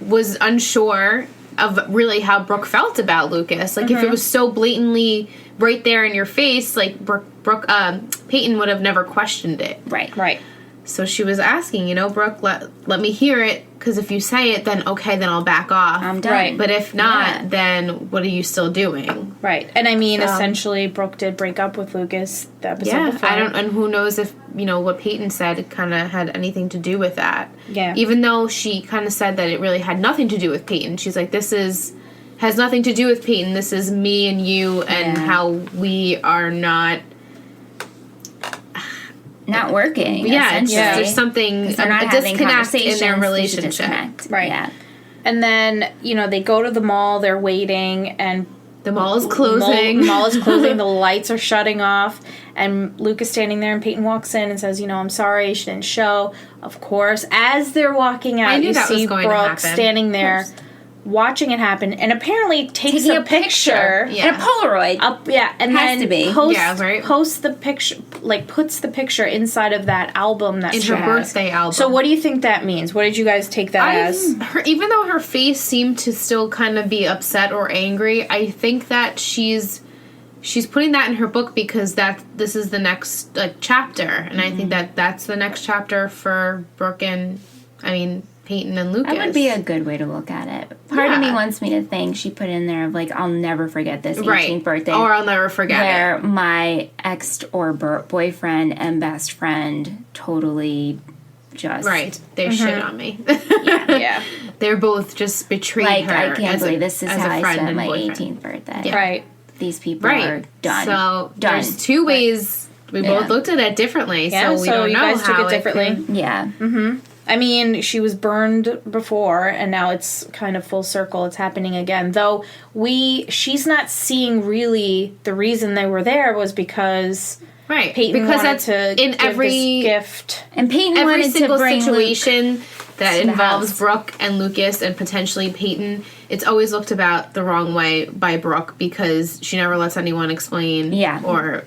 was unsure of really how Brooke felt about Lucas. If it was so blatantly right there in your face, Peyton would have never questioned it. Right. So she was asking, Brooke, let me hear it, because if you say it, then I'll back off. I'm done. Right. But if not, then what are you still doing? Right. And I mean, essentially, Brooke did break up with Lucas the episode before. And who knows if, what Peyton said kind of had anything to do with that. Yeah. Even though she kind of said that it really had nothing to do with Peyton. She's like, this is has nothing to do with Peyton. This is me and you and how we are not working. Yeah, there's something, a disconnect in their relationship. Right. Yeah. And then, they go to the mall, they're waiting, and the mall is closing. The mall is closing, the lights are shutting off, and Luke is standing there, and Peyton walks in and says, I'm sorry, she didn't show. Of course, as they're walking out, you see Brooke standing there, watching it happen, and apparently takes a picture. And a Polaroid. And has then to be. posts the picture, puts the picture inside of that album that in her birthday album. So what do you think that means? What did you guys take that as? Even though her face seemed to still kind of be upset or angry, I think that she's putting that in her book because this is the next chapter, and I think that's the next chapter for Brooke and Peyton and Lucas. That would be a good way to look at it. Part of me wants me to think she put in there of I'll never forget this 18th birthday. Or I'll never forget where it. my ex or boyfriend and best friend totally just... Right. They shit on me. Yeah. They're both just betrayed her. I can't believe this is how I spent my 18th birthday. Yeah. Right. These people are done. So there's two ways. We both looked at it differently, so we don't know how you guys took it differently. Yeah. Mm-hmm. She was burned before, and now it's kind of full circle. It's happening again. Though she's not seeing really the reason they were there was because Peyton wanted to give this gift. And Peyton every wanted single to bring situation Luke that involves Brooke and Lucas and potentially Peyton, it's always looked about the wrong way by Brooke because she never lets anyone explain. Yeah. Or,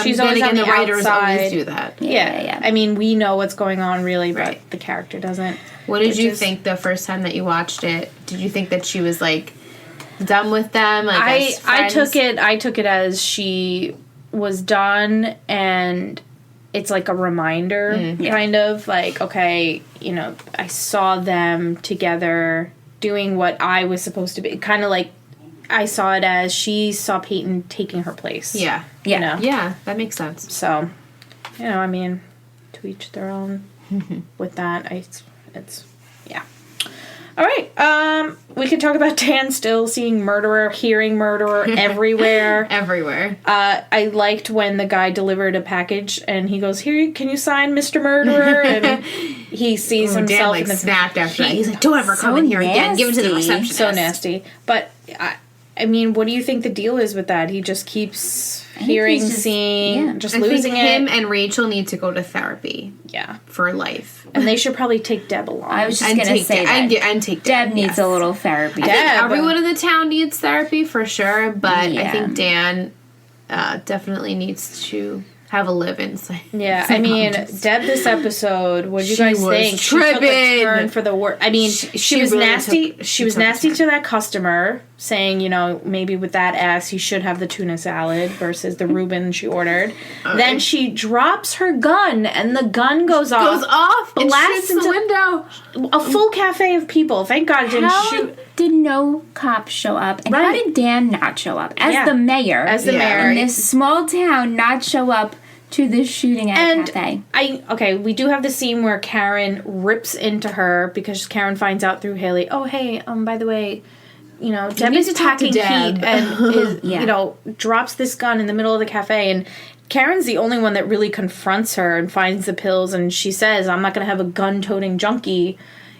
she's always on the writers outside. Always do that. Yeah. We know what's going on really, but the character doesn't. What did you think the first time that you watched it? Did you think that she was done with them? I took it as she was done, and it's a reminder, kind of okay, I saw them together doing what I was supposed to be. Kind of I saw it as she saw Peyton taking her place. Yeah. Yeah. Yeah, that makes sense. So, to each their own with that. It's All right. We can talk about Dan still seeing murderer, hearing murderer everywhere. Everywhere. I liked when the guy delivered a package and he goes, "Here, can you sign, Mr. Murderer?" And he sees himself in the snapped after that. He's "Don't ever come in here again. Give it to the receptionist." So nasty. But what do you think the deal is with that? He just keeps hearing, seeing, just losing it. Him and Rachel need to go to therapy. Yeah. For life. And they should probably take Deb along. I was just going to say that. And take Deb needs a little therapy. I think everyone in the town needs therapy for sure, but I think Dan definitely needs to have a live-in. Yeah, Deb this episode, what did you guys think? She took a turn for the worst. She was really nasty. She was nasty to that customer, saying, maybe with that ass, you should have the tuna salad versus the Reuben she ordered. Okay. Then she drops her gun, and the gun goes off. And shoots the window. A full cafe of people. Thank God it didn't shoot. Did no cops show up? And how did Dan not show up? As the mayor. In this small town, not show up to this shooting at a cafe. We do have the scene where Karen rips into her because Karen finds out through Haley, "Oh, hey, by the way, Deb is attacking Pete and is, drops this gun in the middle of the cafe." And Karen's the only one that really confronts her and finds the pills, and she says, "I'm not going to have a gun-toting junkie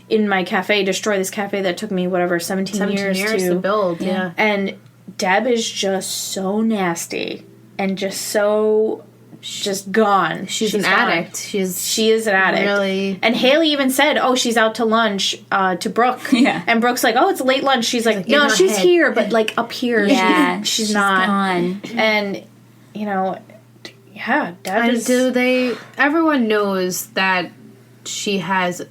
in my cafe, destroy this cafe that took me, 17 years to build." Yeah. And Deb is just so nasty and just gone. She's an addict. She is an addict. Really. And Haley even said, "Oh, she's out to lunch to Brooke." Yeah. And Brooke's like, "Oh, it's late lunch." She's like, "No, she's here, but up here." Yeah, she's not. Gone. And Deb is. Everyone knows that she has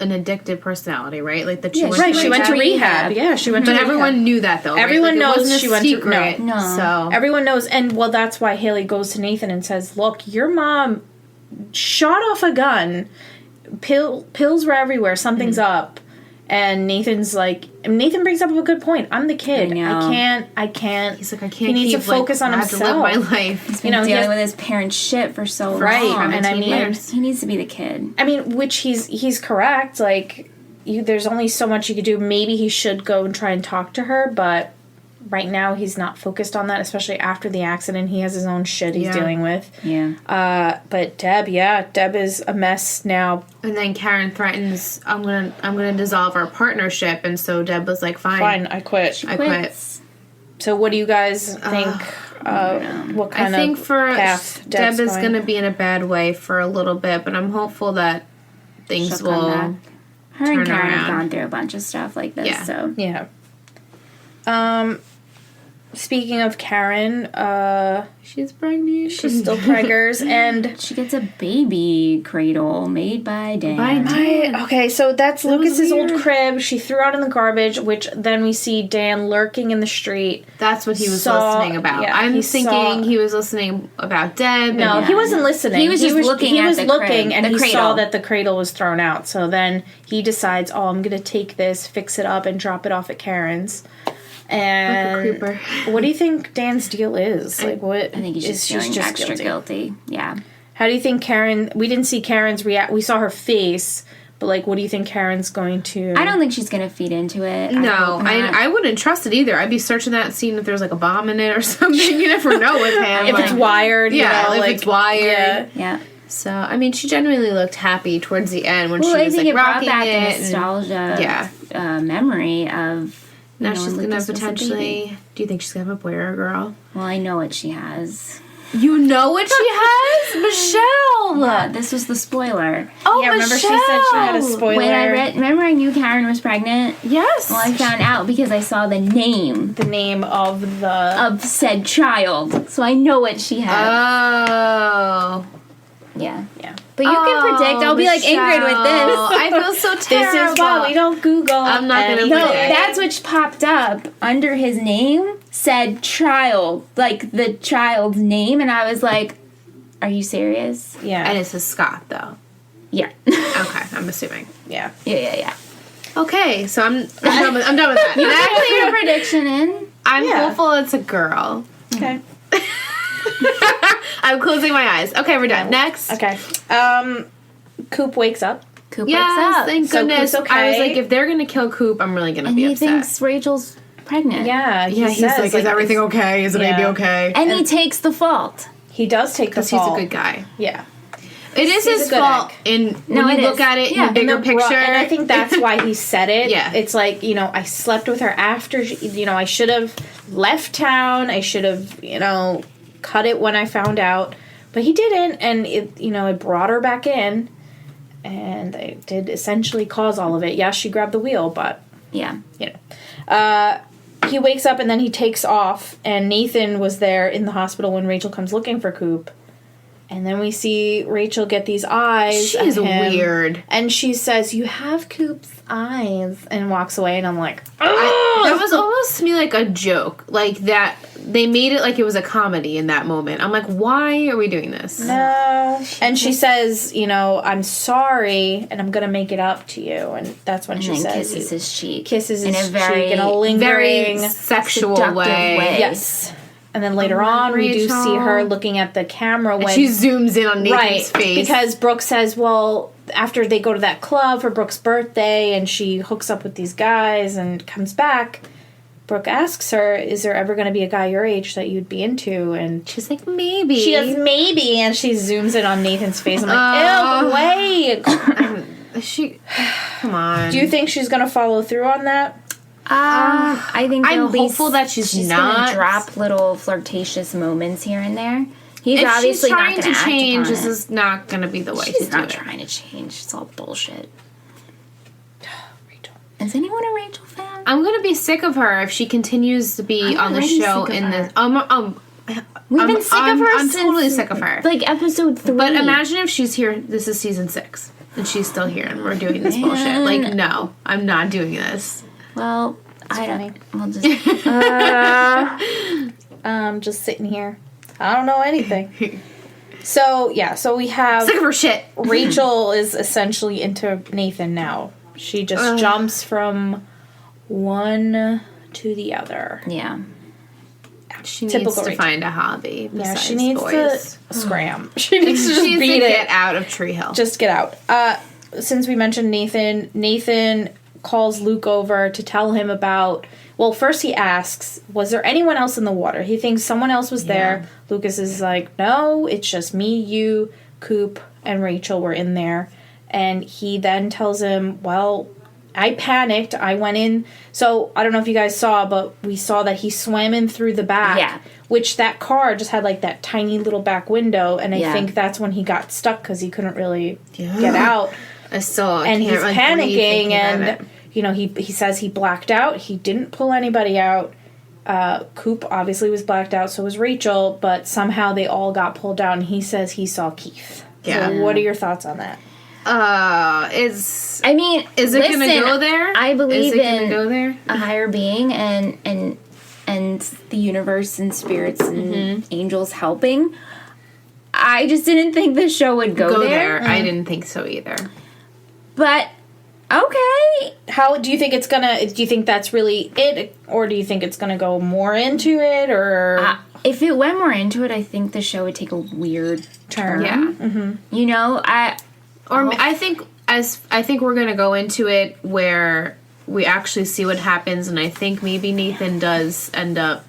an addictive personality, right? That she went to rehab. Yeah, she went to rehab. But everyone knew that, though. Everyone knows she went to rehab. No. So everyone knows, and that's why Haley goes to Nathan and says, "Look, your mom shot off a gun. Pills were everywhere. Something's up." And Nathan brings up a good point. I'm the kid. I can't. He's like, I can't. He needs to focus on himself. I have to live my life. He's been dealing with his parents' shit for so long. Right. And he needs to be the kid. Which he's correct. there's only so much you could do. Maybe he should go and try and talk to her, but right now he's not focused on that, especially after the accident. He has his own shit he's dealing with. Yeah. But Deb is a mess now. And then Karen threatens, I'm gonna dissolve our partnership, and so Deb was like, fine, I quit. I quit. So what do you guys think? What kind I think of for path Deb is going? going to be in a bad way for a little bit, but I'm hopeful that things will Her and Karen around. have gone through a bunch of stuff like this, Yeah. so. Yeah. Speaking of Karen, she's pregnant. she's still preggers, and She gets a baby cradle made by Dan. okay, so that's Lucas's old weird. crib. She threw out in the garbage, which then we see Dan lurking in the street. That's what he was listening about. yeah, I'm he thinking saw- he was listening about Deb. No, and he wasn't listening. He was just looking He at was the looking, crib, and the he cradle. saw that the cradle was thrown out. So then he decides, oh, I'm going to take this, fix it up, and drop it off at Karen's. And Like a creeper. what do you think Dan's deal is? Like, what? I think he's just feeling extra guilty. Yeah. How do you think Karen? We didn't see Karen's react. We saw her face, but like, what do you think Karen's going to? I don't think she's going to feed into it. No, I wouldn't trust it either. I'd be searching that scene if there's like a bomb in it or something. You never know with him. if it's wired. yeah, you know, if like, it's wired. Yeah. Yeah. So, I mean, she genuinely looked happy towards the end when Well, she I was think like it brought rocking back it. the nostalgia Yeah. memory of. Now you know, she's when gonna Lucas was a potentially. baby. Do you think she's gonna have a boy or a girl? Well, I know what she has. You know what she has, Michelle. Yeah, this was the spoiler. Oh, Yeah, remember Michelle. she said she had a spoiler. When remember I knew Karen was pregnant? Yes. Well, I found out because I saw the name The name of the. of said child. So I know what she has. Oh. Yeah. Yeah. But you can predict. I'll be like Ingrid with this. I feel so terrible. This is why we don't Google. I'm not gonna anything. No, predict. that's what popped up under his name said child, like the child's name, and I was like, "Are you serious?" Yeah. And it says Scott, though. Yeah. Okay, I'm assuming. yeah. Yeah. Okay, so I'm done with that. You Next, can put your prediction in. I'm Yeah. hopeful it's a girl. Okay. I'm closing my eyes. Okay, we're done. Next. Okay. Coop wakes up. Coop Yes, wakes up, thank So goodness. Coop's I was okay. like, if they're gonna kill Coop, I'm really gonna and be he upset. thinks Rachel's pregnant. Yeah. He's says, like, is everything it's- okay? Is the baby Yeah. okay? And he takes the fault. He does take the Because he's a fall. good guy. Yeah. It is He's his a good fault egg. when it you look is. at it Yeah, in the bigger picture. And I think that's why he said it. Yeah. It's like, I slept with her after, I should have left town. I should have, cut it when I found out. But he didn't. And, it brought her back in. And it did essentially cause all of it. Yeah, she grabbed the wheel, but, Yeah. he wakes up and then he takes off. And Nathan was there in the hospital when Rachel comes looking for Coop. And then we see Rachel get these eyes. She's at him, weird. And she says, "You have Coop's eyes," and walks away. And I'm like, That was almost to me like a joke. Like that they made it like it was a comedy in that moment. I'm like, why are we doing this? no. And she says, "I'm sorry, and I'm gonna make it up to you." And that's when she And then says, kisses his cheek. kisses in his a very, cheek in a lingering, Very sexual seductive way. way. yes. And then later on, we do see her looking at the camera when She zooms in on Nathan's face. because Brooke says, well, after they go to that club for Brooke's birthday and she hooks up with these guys and comes back, Brooke asks her, is there ever going to be a guy your age that you'd be into? And she's like, maybe. she goes, maybe, and she zooms in on Nathan's face. I'm like, ew, wait. Come on. Do you think she's going to follow through on that? I think I'm there'll be hopeful that she's not. gonna drop little flirtatious moments here and there. He's if obviously she's trying not to gonna change, act upon this it. is not going to be the way She's to do not it. trying to change. It's all bullshit. Rachel. Is anyone a Rachel fan? I'm going to be sick of her if she continues to be I'm on the already show sick of in her. this. We've been sick of her I'm since totally sick of her. like episode 3. But imagine if she's here. This is season 6, and she's still here, and we're doing this bullshit. Like, no, I'm not doing this. Well, I funny. don't. We'll just. Just sitting here. I don't know anything. So we have Sick of her shit. Rachel is essentially into Nathan now. She just jumps from one to the other. Yeah. She needs Typical to Rachel. find a hobby. Yeah, Besides she needs boys. to scram. She needs to just She needs beat to it. get out of Tree Hill. Just get out. Since we mentioned Nathan calls Luke over to tell him about... Well, first he asks, was there anyone else in the water? He thinks someone else was there. Lucas is like, no, it's just me, you, Coop, and Rachel were in there. And he then tells him, well, I panicked. I went in. So, I don't know if you guys saw, but we saw that he swam in through the back. Yeah. Which that car just had, like, that tiny little back window. And I think that's when he got stuck because he couldn't really get out. I saw. And he's panicking and... You know, he says he blacked out. He didn't pull anybody out. Coop obviously was blacked out, so was Rachel, but somehow they all got pulled out, and he says he saw Keith. Yeah. So what are your thoughts on that? Is I mean, is it going to go there? I believe in go there? a higher being and the universe and spirits and angels helping. I just didn't think the show would go there. I didn't think so either. But okay. How do you think it's gonna? Do you think that's really it, or do you think it's gonna go more into it, or if it went more into it, I think the show would take a weird turn. Yeah. You know, I think we're gonna go into it where we actually see what happens, and I think maybe Nathan does end up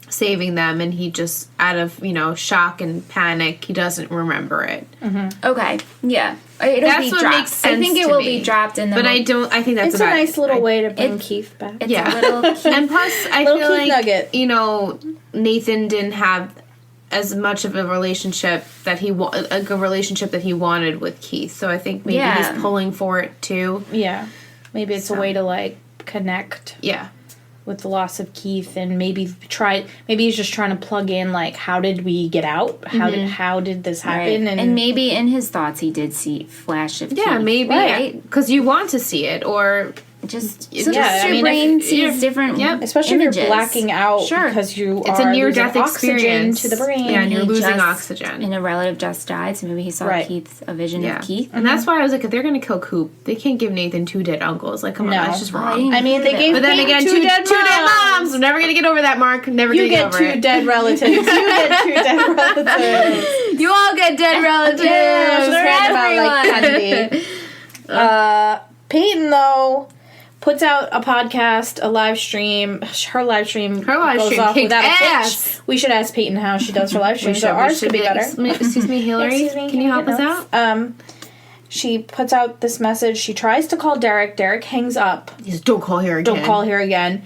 saving them, and he just out of shock and panic, he doesn't remember it. Okay. Yeah. That's what makes sense. I think it will be dropped in the. But I think that's it's a nice little way to bring Keith back. It's a little Keith. And plus, I feel like nugget. Nathan didn't have as much of a relationship that he wanted with Keith. So I think maybe he's pulling for it too. Yeah, maybe it's a way to like connect. Yeah. With the loss of Keith, and maybe he's just trying to plug in, like, how did we get out? How did this happen? Right. And maybe in his thoughts he did see flash of Keith. Yeah, maybe. Right? Because you want to see it, or... Just your brain sees different especially images. If you're blacking out because it's a near-death experience to the brain. Yeah, and you're losing oxygen. And a relative just died, so maybe he saw a vision of Keith. And that's why I was like, if they're going to kill Coop, they can't give Nathan 2 dead uncles. Like, come on, that's just wrong. I mean, they gave But then again, two dead moms! I'm never going to get over that, Mark. Never going to get over it. You get 2 dead relatives. You get 2 dead relatives. You all get dead relatives. Like Peyton, though... puts out a podcast, a live stream. Her live stream goes off without a pitch. We should ask Peyton how she does her live stream, so ours could be better. Excuse me, Hillary? Can you help us out? She puts out this message. She tries to call Derek. Derek hangs up. He says, don't call here again. Don't call here again.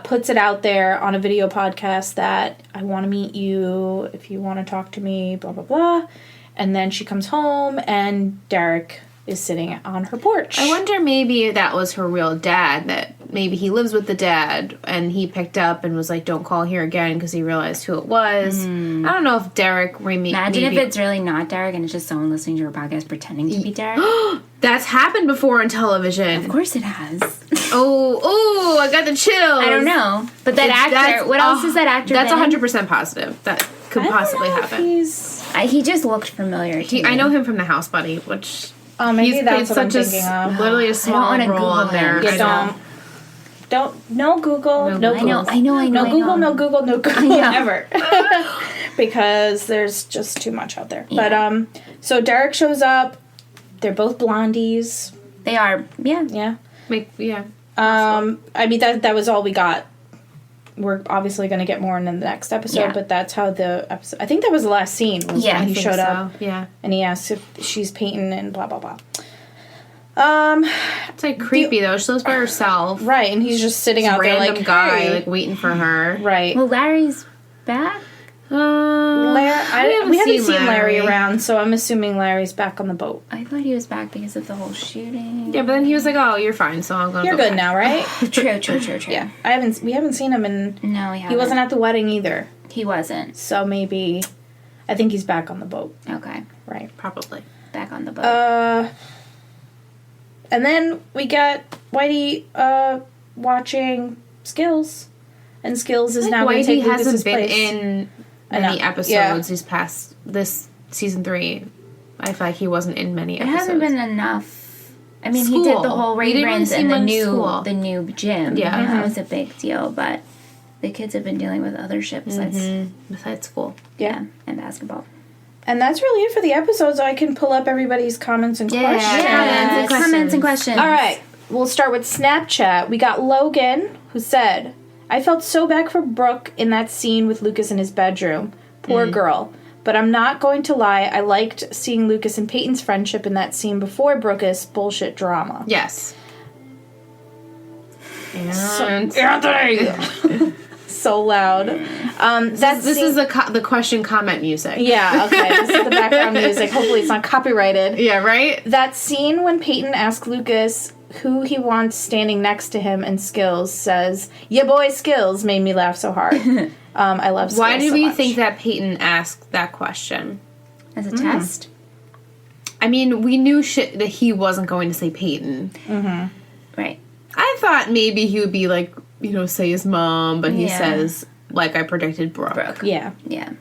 Puts it out there on a video podcast that I want to meet you if you want to talk to me, blah, blah, blah. And then she comes home and Derek is sitting on her porch. I wonder maybe that was her real dad, that maybe he lives with the dad and he picked up and was like, don't call here again because he realized who it was. I don't know if Derek... Imagine if it's really not Derek and it's just someone listening to her podcast pretending to be Derek. That's happened before on television. Of course it has. Oh, I got the chills. I don't know. But that actor, what else is that actor That's 100% positive. That could possibly happen. He just looked familiar to me. I know him from The House Buddy, which... Oh, maybe that's what I'm thinking of. Literally a small role on there. No Google. No Google. I know. No Google, no Google, no Google. Ever. Because there's just too much out there. Yeah. But, so Derek shows up. They're both blondies. They are. Yeah. Yeah. Yeah. I mean, that was all we got. We're obviously going to get more in the next episode, but that's how the episode... I think that was the last scene. Was when he showed up. Yeah. And he asks if she's Peyton and blah, blah, blah. It's like creepy, though. She lives by herself. Right, and he's just sitting out there like, random guy, like, waiting for her. Right. Well, Larry's back? We haven't seen Larry around, so I'm assuming Larry's back on the boat. I thought he was back because of the whole shooting. Yeah, but then he was like, "Oh, you're fine, so I'm gonna." You're good now, right? True. Yeah, we haven't seen him in. No, we haven't. He wasn't at the wedding either. He wasn't. So maybe, I think he's back on the boat. Okay. Right. Probably back on the boat. And then we got Whitey watching Skills, and Skills is now going to take Lucas's place. Whitey hasn't been in many episodes these past this season 3. I feel like he wasn't in many episodes. It hasn't been enough. I mean, he did the whole Ray-Bans and the new gym. Yeah, that was a big deal. But the kids have been dealing with other shit besides school. Yeah, and basketball. And that's really it for the episode. So I can pull up everybody's comments and questions. Yeah, comments and questions. All right. we'll start with Snapchat. We got Logan, who said, I felt so bad for Brooke in that scene with Lucas in his bedroom. Poor girl. But I'm not going to lie, I liked seeing Lucas and Peyton's friendship in that scene before Brooke's bullshit drama. Yes. And Anthony! So loud. This is the question comment music. Yeah, okay. This is the background music. Hopefully it's not copyrighted. Yeah, right? That scene when Peyton asks Lucas who he wants standing next to him and Skills says, "Ya boy Skills," made me laugh so hard. I love Skills. Why did so we much. think that Peyton asked that question? As a test? I mean, we knew that he wasn't going to say Peyton. Right. I thought maybe he would be like, say his mom, but he says, like I predicted, Brooke. Yeah. Yeah.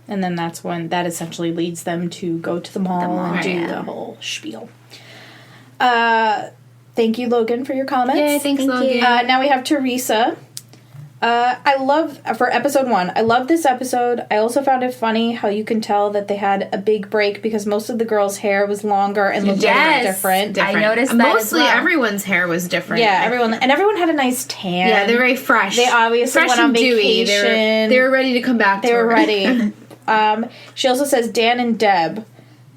And then that's when that essentially leads them to go to the mall and do the whole spiel. Thank you, Logan, for your comments. Yeah, thanks, Logan. Now we have Teresa. For episode 1, I love this episode. I also found it funny how you can tell that they had a big break because most of the girls' hair was longer and looked different. I noticed that Mostly as well. everyone's hair was different. Yeah, everyone had a nice tan. Yeah, they're very fresh. They obviously fresh went on and dewy. vacation. They were ready to come back. They were ready. She also says Dan and Deb.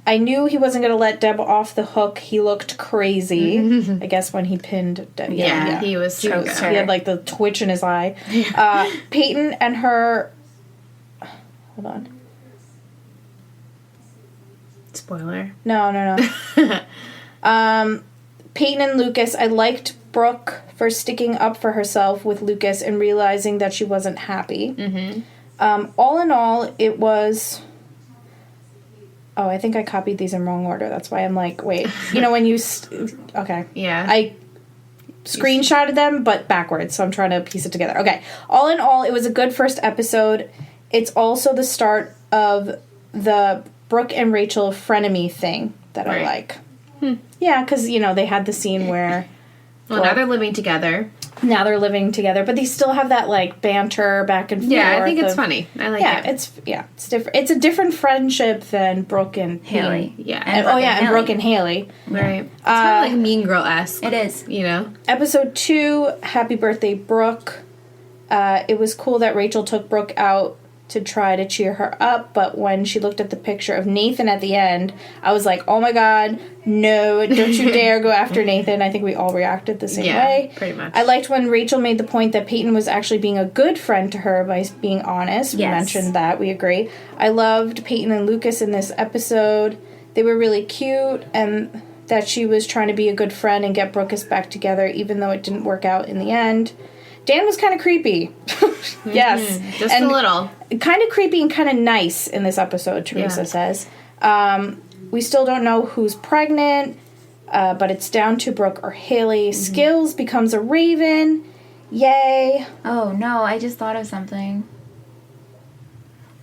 I knew he wasn't going to let Deb off the hook. He looked crazy. I guess when he pinned Deb. Yeah, he was so good. He had like the twitch in his eye. Peyton and her... Hold on. Spoiler. No. Peyton and Lucas, I liked Brooke for sticking up for herself with Lucas and realizing that she wasn't happy. All in all, it was... Oh, I think I copied these in wrong order. That's why I'm like, wait. When you... okay. Yeah. I screenshotted them, but backwards, so I'm trying to piece it together. Okay. All in all, it was a good first episode. It's also the start of the Brooke and Rachel frenemy thing that I like. Yeah, because, they had the scene where... Well, now they're living together. Now they're living together, but they still have that, like, banter back and forth. Yeah, I think it's funny. I like it. It's different. It's a different friendship than Brooke and Haley. Yeah. And Brooke and Haley. Right. It's kind of like Mean Girl-esque. It is. Episode 2, Happy Birthday, Brooke. It was cool that Rachel took Brooke out to try to cheer her up, but when she looked at the picture of Nathan at the end, I was like, oh my god, no, don't you dare go after Nathan. I think we all reacted the same way. Pretty much. I liked when Rachel made the point that Peyton was actually being a good friend to her by being honest. We mentioned that, we agree. I loved Peyton and Lucas in this episode. They were really cute, and that she was trying to be a good friend and get Brookus back together, even though it didn't work out in the end. Dan was kind of creepy. Yes. Just a little. Kind of creepy and kind of nice in this episode, Teresa says. We still don't know who's pregnant, but it's down to Brooke or Haley. Skills becomes a raven. Yay. Oh, no, I just thought of something.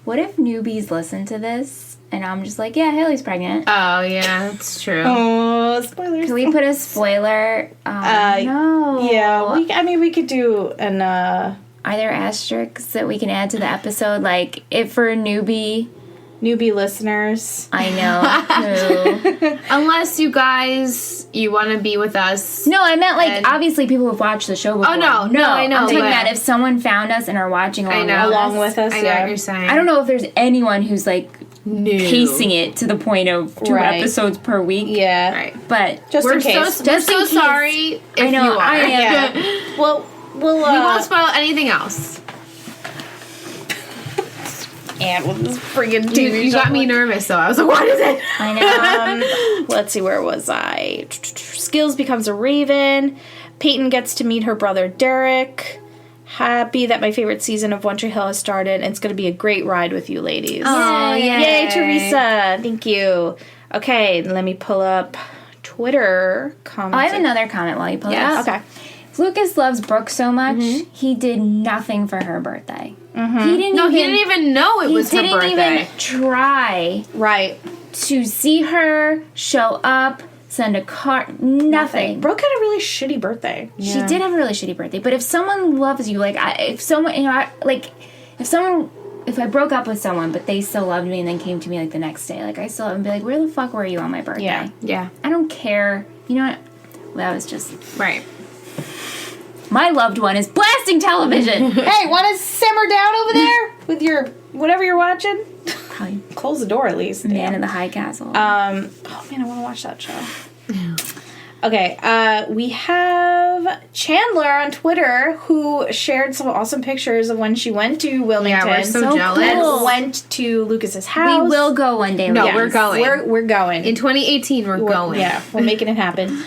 What if newbies listen to this and I'm just like, yeah, Haley's pregnant? Oh, yeah, that's true. Oh, spoilers. Can we put a spoiler? No. Yeah, we could do an... Are there asterisks that we can add to the episode? Like, if for a newbie listeners. I know. Who? Unless you guys, you want to be with us. No, I meant like, obviously people who've watched the show before. Oh, no, I know. I'm talking about if someone found us and are watching along with us. I know what you're saying. I don't know if there's anyone who's like pacing it to the point of 2 episodes per week. Yeah. Right. But just in case. We're so sorry if I know, you are. I am. Yeah. Well, we won't spoil anything else. And with this friggin' TV you got me nervous, though. I was like, what is it? I know. Let's see, where was I? Skills becomes a raven. Peyton gets to meet her brother Derek. Happy that my favorite season of One Tree Hill has started, and it's going to be a great ride with you ladies. Oh, Yay, Teresa. Thank you. Okay, let me pull up Twitter comments. I have another comment while you pull it up. Okay. Lucas loves Brooke so much, he did nothing for her birthday. He didn't even know it was her birthday. He didn't even try to see her, show up, send a card, nothing. Brooke had a really shitty birthday. Yeah. She did have a really shitty birthday, but if someone loves you, like, if I broke up with someone, but they still loved me and then came to me, like, the next day, like, I still would be like, where the fuck were you on my birthday? Yeah. I don't care. You know what? that was just... Right. My loved one is blasting television. Hey, want to simmer down over there with your whatever you're watching? Probably Close the door at least. Man in the High Castle. Oh man, I want to watch that show. Okay, we have Chandler on Twitter who shared some awesome pictures of when she went to Wilmington. Yeah, we're so jealous. And went to Lucas's house. We will go one day. No, yes. we're going. We're going. In 2018, we're going. Yeah, we're making it happen.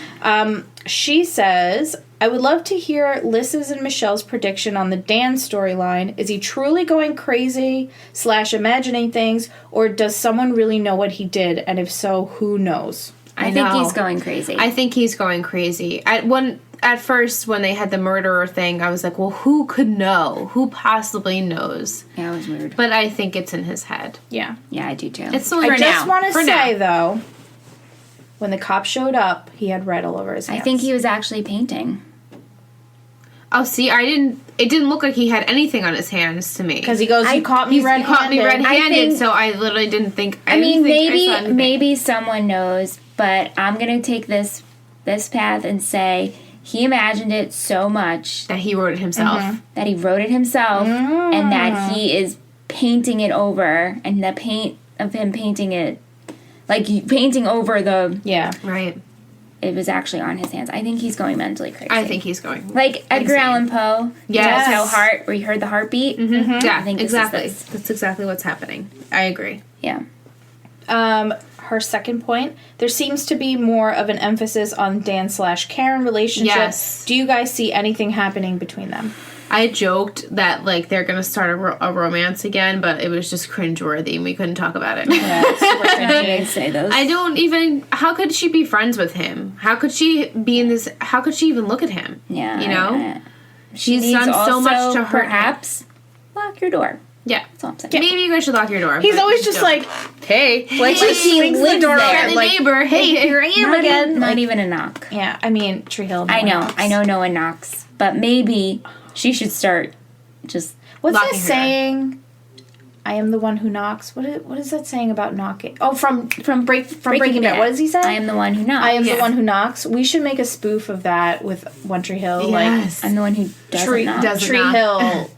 She says, I would love to hear Liz's and Michelle's prediction on the Dan storyline. Is he truly going crazy / imagining things, or does someone really know what he did? And if so, who knows? I think he's going crazy. I think he's going crazy. At first, when they had the murderer thing, I was like, well, who could know? Who possibly knows? Yeah, it was weird. But I think it's in his head. Yeah. Yeah, I do too. It's I just want to say, though, when the cop showed up, he had red all over his hands. I think he was actually painting. Oh, see, it didn't look like he had anything on his hands to me. Because he goes, you caught me red-handed. You caught me red-handed, think, so I literally didn't think maybe someone knows, but I'm going to take this path and say he imagined it so much. That he wrote it himself. Mm-hmm. That he wrote it himself, and that he is painting it over, and the paint of him painting it, like painting over the... Yeah. Right. It was actually on his hands. I think he's going mentally crazy. I think he's going like Edgar Allan Poe. Yes. Where you heard the heartbeat. Mm-hmm. Yeah, I think exactly. This is That's exactly what's happening. I agree. Yeah. Her second point, there seems to be more of an emphasis on Dan / Karen relationship. Yes. Do you guys see anything happening between them? I joked that, like, they're going to start a romance again, but it was just cringeworthy, and we couldn't talk about it. Yeah, it's super cringy. Say those. I don't even... How could she be friends with him? How could she be in this... How could she even look at him? Yeah. You know? She's done so much to hurt him. Perhaps lock your door. Yeah. That's all I'm saying. Maybe you guys should lock your door. He's but always just don't. like, hey. Like, Like he swings the lives door there. open. The Like, neighbor, hey, here I am again. Not even a knock. Yeah, I mean, Tree Hill. I know no one knocks. But maybe she should start just... What's locking that her saying? I am the one who knocks. What is that saying about knocking? Oh, from Breaking Bad. What does he say? I am the one who knocks. I am the one who knocks. We should make a spoof of that with One Tree Hill. Yes. I'm the one who doesn't knock. Tree Hill.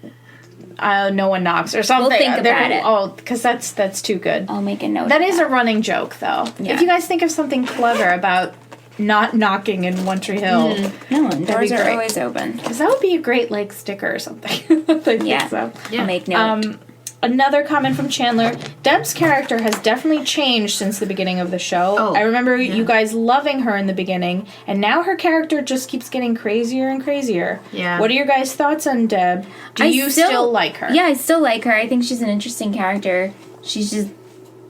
No one knocks or something. We'll think about it. Oh, because that's too good. I'll make a note. That is a running joke, though. Yeah. If you guys think of something clever about not knocking in One Tree Hill, No, doors are great. always open. because that would be a great sticker or something. I think Yeah. so. I'll make note. Another comment from Chandler. Deb's character has definitely changed since the beginning of the show. Oh, I remember you guys loving her in the beginning, and now her character just keeps getting crazier and crazier. Yeah. What are your guys' thoughts on Deb? Do you still like her? Yeah, I still like her. I think she's an interesting character. She's just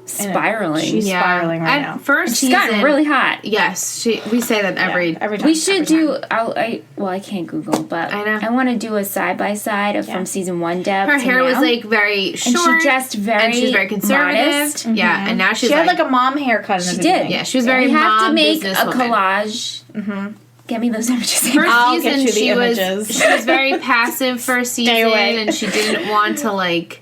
spiraling. She's spiraling right now. At first She's gotten really hot. Yes, we say that every time. We should do. I can't Google, but I know. I want to do a side by side of from season 1 Deb. Her to hair now. was like very short, and she dressed very, and she was very conservative. modest. Yeah, and now she's She had like a mom haircut in the She beginning. did. yeah, she was very We have to mom make a businesswoman. collage. Mm-hmm. Get me those images. First I'll season, get you the she images. was very passive first season, away. and she didn't want to like.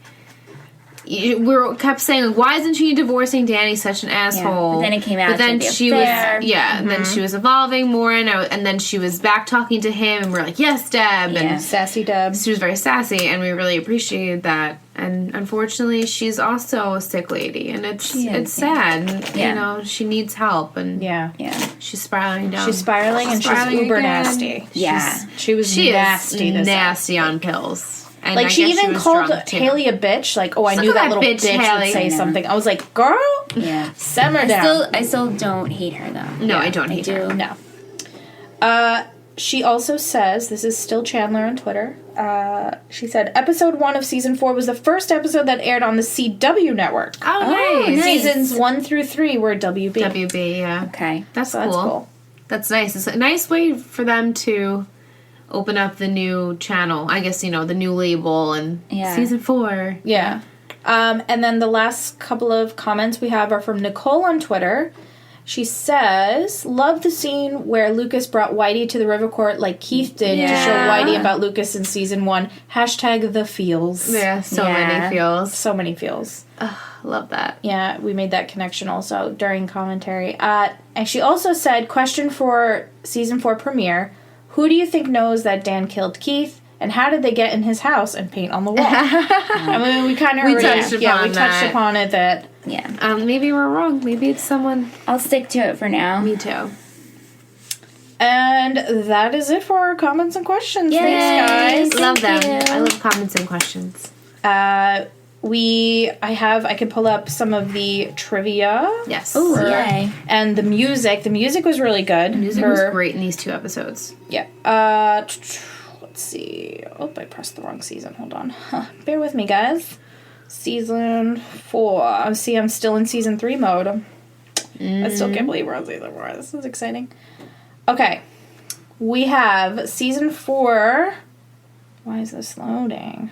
We kept saying, like, why isn't she divorcing Danny? Such an asshole. But then it came out. But then to be she affair. was, and then she was evolving more, and then she was back talking to him, and we're like, yes, Deb, Yeah. and Sassy Deb. she was very sassy, and we really appreciated that. And unfortunately, she's also a sick lady, and it's sad. And, Yeah. you know, she needs help, and Yeah. she's spiraling down. She's spiraling and she's Spiraling uber again. nasty. Yeah. She was She nasty. is this nasty on pills. And Like, I she guess even was called drunk, too. Haley a bitch. Like, oh, I Look knew at that that little bitch, bitch Haley. would say I know. something. I was like, girl, Yeah. simmer down. I still don't hate her though. No, I don't hate her. No. She also says, this is still Chandler on Twitter, she said, episode 1 of season 4 was the first episode that aired on the CW network. Oh, nice. Seasons 1 through 3 were WB. WB, yeah. Okay. That's So cool. that's cool. That's nice. It's a nice way for them to open up the new channel. I guess, you know, the new label and Yeah. season 4. Yeah. And then the last couple of comments we have are from Nicole on Twitter. She says, love the scene where Lucas brought Whitey to the river court like Keith did to show Whitey about Lucas in season 1. Hashtag the feels. Yeah, so many feels. So many feels. Love that. Yeah, we made that connection also during commentary. And she also said, question for season 4 premiere, who do you think knows that Dan killed Keith? And how did they get in his house and paint on the wall? I mean, we kind of touched upon it that... Yeah. Maybe we're wrong. Maybe it's someone... I'll stick to it for now. Me too. And that is it for our comments and questions. Yay. Thanks, guys. Love them. you. I love comments and questions. I can pull up some of the trivia. Yes. Ooh, yay. And the music. The music was really good. The music was great in these 2 episodes. Yeah. Let's see. Oh, I pressed the wrong season. Hold on. Bear with me, guys. Season 4. See, I'm still in season 3 mode. I still can't believe we're on season 4. This is exciting. Okay. We have season 4. Why is this loading?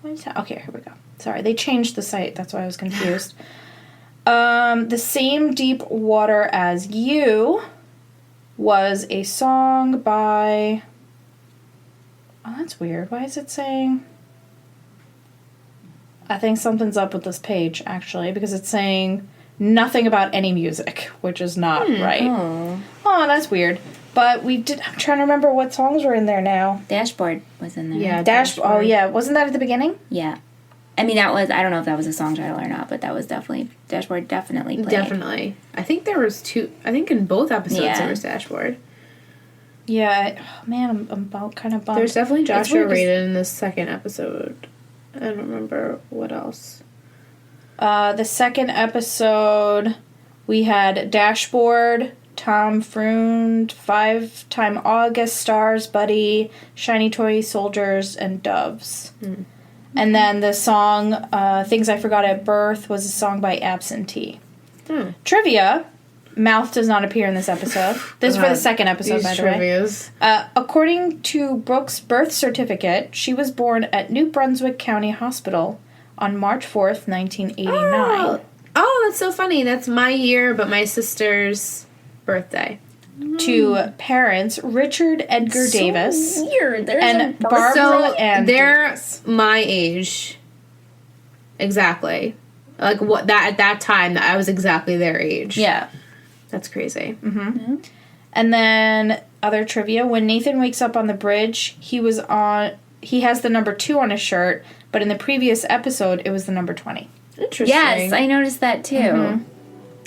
Okay, here we go. Sorry, they changed the site. That's why I was confused. The Same Deep Water as You was a song by... Oh, that's weird. Why is it saying... I think something's up with this page, actually, because it's saying nothing about any music, which is not right. Oh, that's weird. But I'm trying to remember what songs were in there now. Dashboard was in there. Yeah, Dashboard. Oh, yeah. Wasn't that at the beginning? Yeah. I mean, I don't know if that was a song title or not, but that was definitely, Dashboard definitely played. Definitely. I think there was 2, I think in both episodes there was Dashboard. Yeah. Oh, man, I'm kind of bummed. There's definitely Joshua rated in the 2nd episode. I don't remember what else. The 2nd episode, we had Dashboard, Tom Frund, 5-Time August, Stars, Buddy, Shiny Toy Soldiers, and Doves. And then the song, Things I Forgot at Birth, was a song by Absentee. Trivia, Mouth does not appear in this episode. This is for the 2nd episode, by the way. According to Brooke's birth certificate, she was born at New Brunswick County Hospital on March 4th, 1989. Oh, that's so funny. That's my year, but my sister's birthday. To parents Richard Edgar Davis Weird. and Barbara and they're my age. Exactly. Like what that at that time that I was exactly their age. Yeah. That's crazy. And then other trivia, when Nathan wakes up on the bridge, he has the number 2 on his shirt, but in the previous episode it was the number 20. Interesting. Yes, I noticed that too.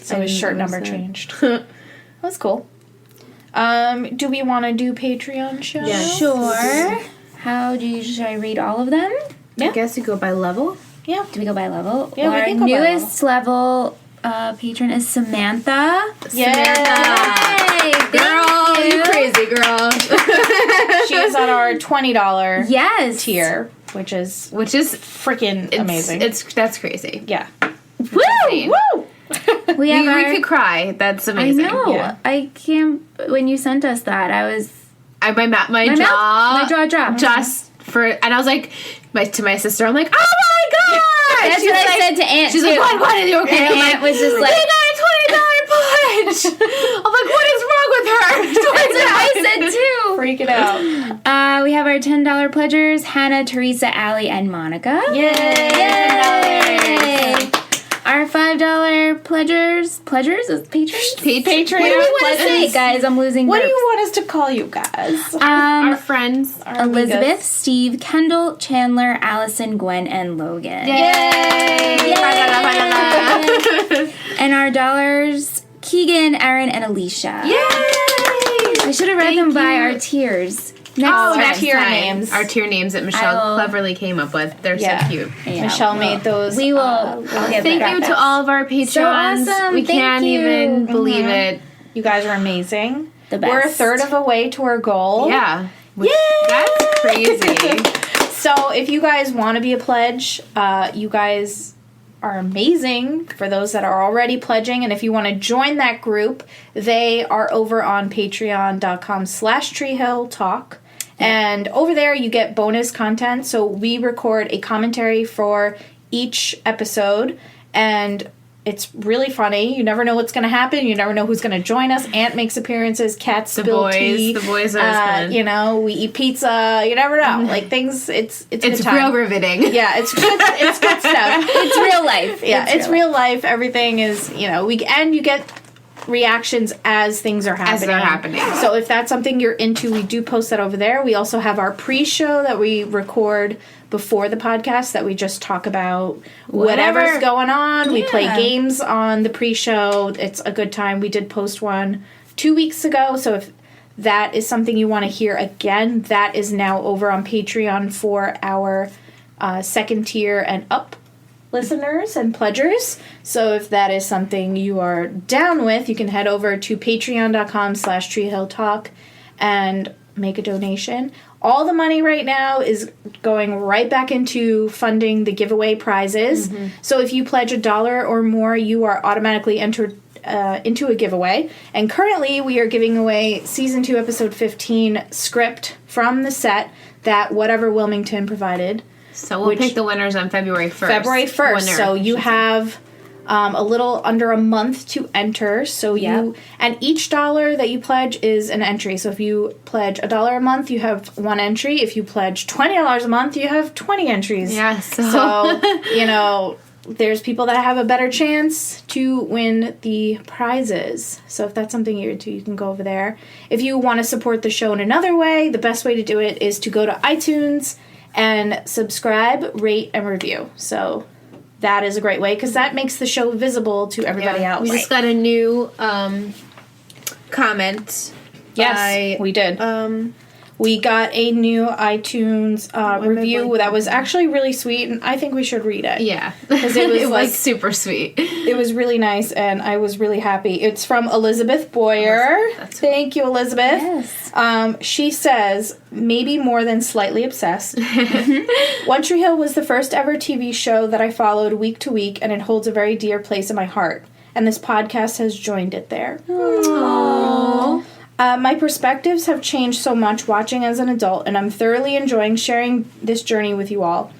So his shirt number changed. That's cool. Do we want to do Patreon shows? Yeah. Sure. Should I read all of them? I guess you go by level. Yeah. Do we go by level? Yeah, we Our can go by newest level patron is Samantha. Yay! Girl, you crazy girl. She is on our $20 Yes. tier, which is freaking amazing. That's crazy. Yeah. Woo! Insane. Woo! We could cry. That's amazing. I know. Yeah. I can't. When you sent us that, I was. My jaw dropped. Just for, and I was like, to my sister, I'm like, oh my god! That's what I said to Aunt. She's too. like, what? Are you okay? And I'm Aunt was just like, they got a $20 pledge. I'm like, what is wrong with her? that's what I said too. Freak it out. We have our $10 pledgers: Hannah, Teresa, Allie, and Monica. Yay! $10. Our $5 pledgers is patrons? Patreon. What do we want to say, guys? I'm losing What do burps. you want us to call you guys? Our friends. Our Elizabeth, amigas. Steve, Kendall, Chandler, Allison, Gwen, and Logan. Yay! And our dollars: Keegan, Aaron, and Alicia. Yay! I should have read them by our tiers. Next tier time. names. Our tier names that Michelle I will- cleverly came up with. They're Yeah. so cute. Yeah, Michelle made those. We will. I'll get Thank back. you to all of our patrons. So awesome. We Thank can't you. even believe it. You guys are amazing. The best. We're a third of a way to our goal. Yeah. Yay! That's crazy. So if you guys want to be a pledge, you guys are amazing for those that are already pledging. And if you want to join that group, they are over on patreon.com/treehilltalk. And over there you get bonus content. So we record a commentary for each episode. And it's really funny. You never know what's going to happen. You never know who's going to join us. Aunt makes appearances. Cats spill tea. The boys are you know, we eat pizza. You never know. Like things. It's real riveting. Yeah, it's good. It's good stuff. It's real life. Yeah, it's real life. Everything is, you know, and you get reactions as things are happening. As they're happening. So if that's something you're into, we do post that over there. We also have our pre-show that we record before the podcast that we just talk about whatever's going on. Yeah. We play games on the pre-show. It's a good time. We did post one 2 weeks ago. So if that is something you want to hear again, that is now over on Patreon for our second tier and up listeners and pledgers. So if that is something you are down with, you can head over to patreon.com/treehilltalk and make a donation. All the money right now is going right back into funding the giveaway prizes. Mm-hmm. So if you pledge $1 or more, you are automatically entered into a giveaway. And currently we are giving away Season 2, Episode 15 script from the set that Whatever Wilmington provided. So we'll pick the winners on February 1st. February 1st. So you have a little under a month to enter. So and each $1 that you pledge is an entry. So if you pledge $1 a month, you have one entry. If you pledge $20 a month, you have 20 entries. Yeah. So you know, there's people that have a better chance to win the prizes. So if that's something you're into, you can go over there. If you want to support the show in another way, the best way to do it is to go to iTunes and subscribe, rate, and review. So that is a great way because that makes the show visible to everybody else. We just got a new comment. Yes, we did. We got a new iTunes review that was actually really sweet, and I think we should read it. Yeah. Because it was, it was super sweet. It was really nice, and I was really happy. It's from Elizabeth Boyer. Thank you, Elizabeth. Yes. She says, maybe more than slightly obsessed. One Tree Hill was the first ever TV show that I followed week to week, and it holds a very dear place in my heart. And this podcast has joined it there. Aww. My perspectives have changed so much watching as an adult, and I'm thoroughly enjoying sharing this journey with you all.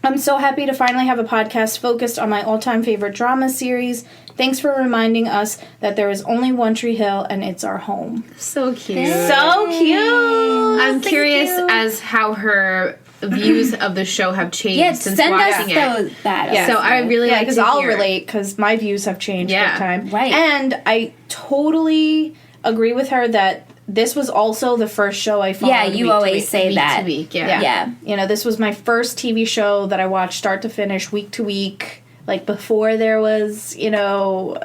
I'm so happy to finally have a podcast focused on my all-time favorite drama series. Thanks for reminding us that there is only One Tree Hill, and it's our home. So cute. So cute! I'm curious as how her views of the show have changed since watching it. So I really like because I'll relate because my views have changed big time. Right. And I totally agree with her that this was also the first show I followed. Yeah, you always say that. Week to week, yeah. You know, this was my first TV show that I watched start to finish, week to week. Like, before there was, you know,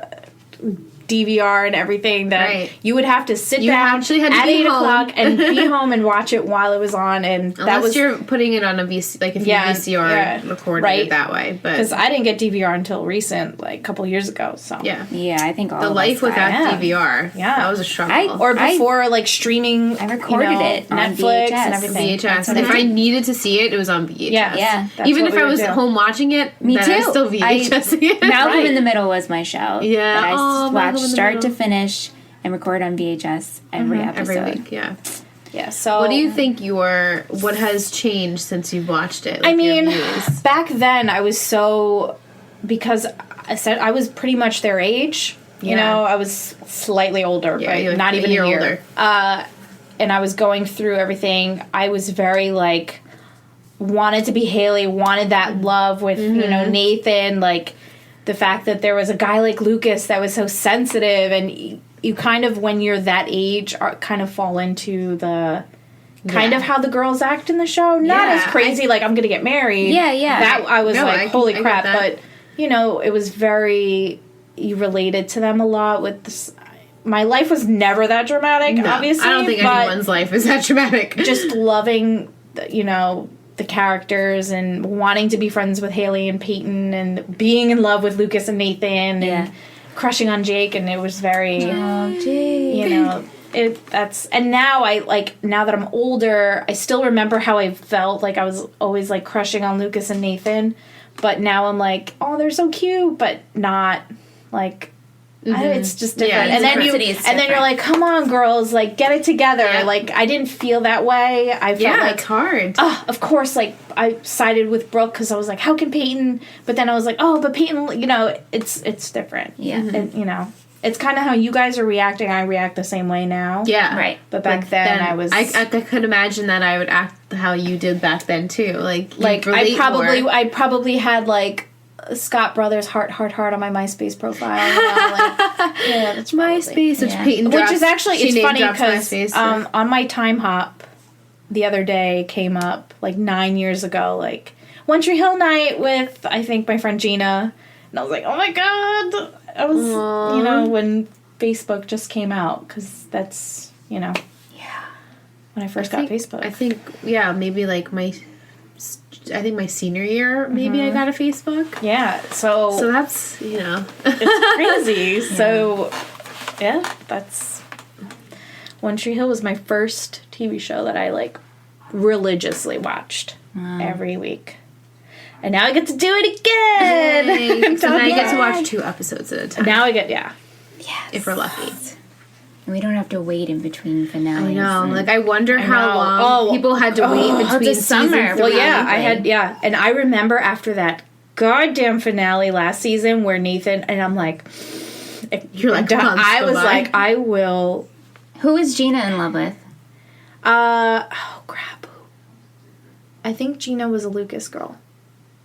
DVR and everything that you would have to sit down actually had to at be 8 home. o'clock and be home and watch it while it was on. And that was you're putting it on a VCR, like if you VCR recorded it that way. Because I didn't get DVR until recent, like a couple years ago. So yeah, I think all the of life us without DVR. Yeah, that was a struggle. Or before like streaming, I recorded it on Netflix VHS. and everything. VHS. If I needed to see it, it was on VHS. Yeah. Even if I was home watching it, me too. I still VHS it. Malcolm in the Middle was my show. Yeah, that I watched start to Middle. finish and record on VHS every episode. Every week, yeah. So what do you think what has changed since you've watched it? I mean, back then I was because I said I was pretty much their age. You know, I was slightly older, but not even a year older. And I was going through everything. I was very wanted to be Haley, wanted that love with you know, Nathan, like the fact that there was a guy like Lucas that was so sensitive, and you kind of, when you're that age, kind of fall into the kind of how the girls act in the show. Not as crazy, like I'm gonna get married. That I was holy crap. But you know, it was very, you related to them a lot with this. My life was never that dramatic, obviously. I don't think anyone's life is that dramatic. Just loving, you know, the characters and wanting to be friends with Haley and Peyton and being in love with Lucas and Nathan and crushing on Jake, and it was very, you know, and now now that I'm older, I still remember how I felt. Like I was always like crushing on Lucas and Nathan, but now I'm like, oh, they're so cute, but not like It's just different. Yeah, and then you're like, come on, girls, like, get it together. Yeah. Like, I didn't feel that way. I felt like it's hard. Of course, like, I sided with Brooke because I was like, how can Peyton? But then I was like, oh, but Peyton, you know, it's different. Yeah. And, you know, it's kind of how you guys are reacting. I react the same way now. Yeah. Right. But back then I was... I could imagine that I would act how you did back then, too. Like I probably had, like, Scott Brothers heart on my MySpace profile. You know, like, yeah, that's MySpace, which Peyton drops. Which is actually, it's funny because so. On my time hop the other day came up, like, 9 years ago, like, One Tree Hill night with, I think, my friend Gina. And I was like, oh my god! I was, you know, when Facebook just came out, because that's, you know, when I first got Facebook. I think, maybe like my senior year, maybe I got a Facebook. Yeah, so that's, you know. It's crazy. So, that's... One Tree Hill was my first TV show that I, like, religiously watched every week. And now I get to do it again! So now you get to watch 2 episodes at a time. Now I get, Yes. If we're lucky. And we don't have to wait in between finales. I know. Like, I wonder how long people had to wait between summer. Well, yeah. And I remember after that goddamn finale last season where Nathan, and I'm like... You're like, I was like, I will... Who is Gina in love with? Oh, crap. I think Gina was a Lucas girl.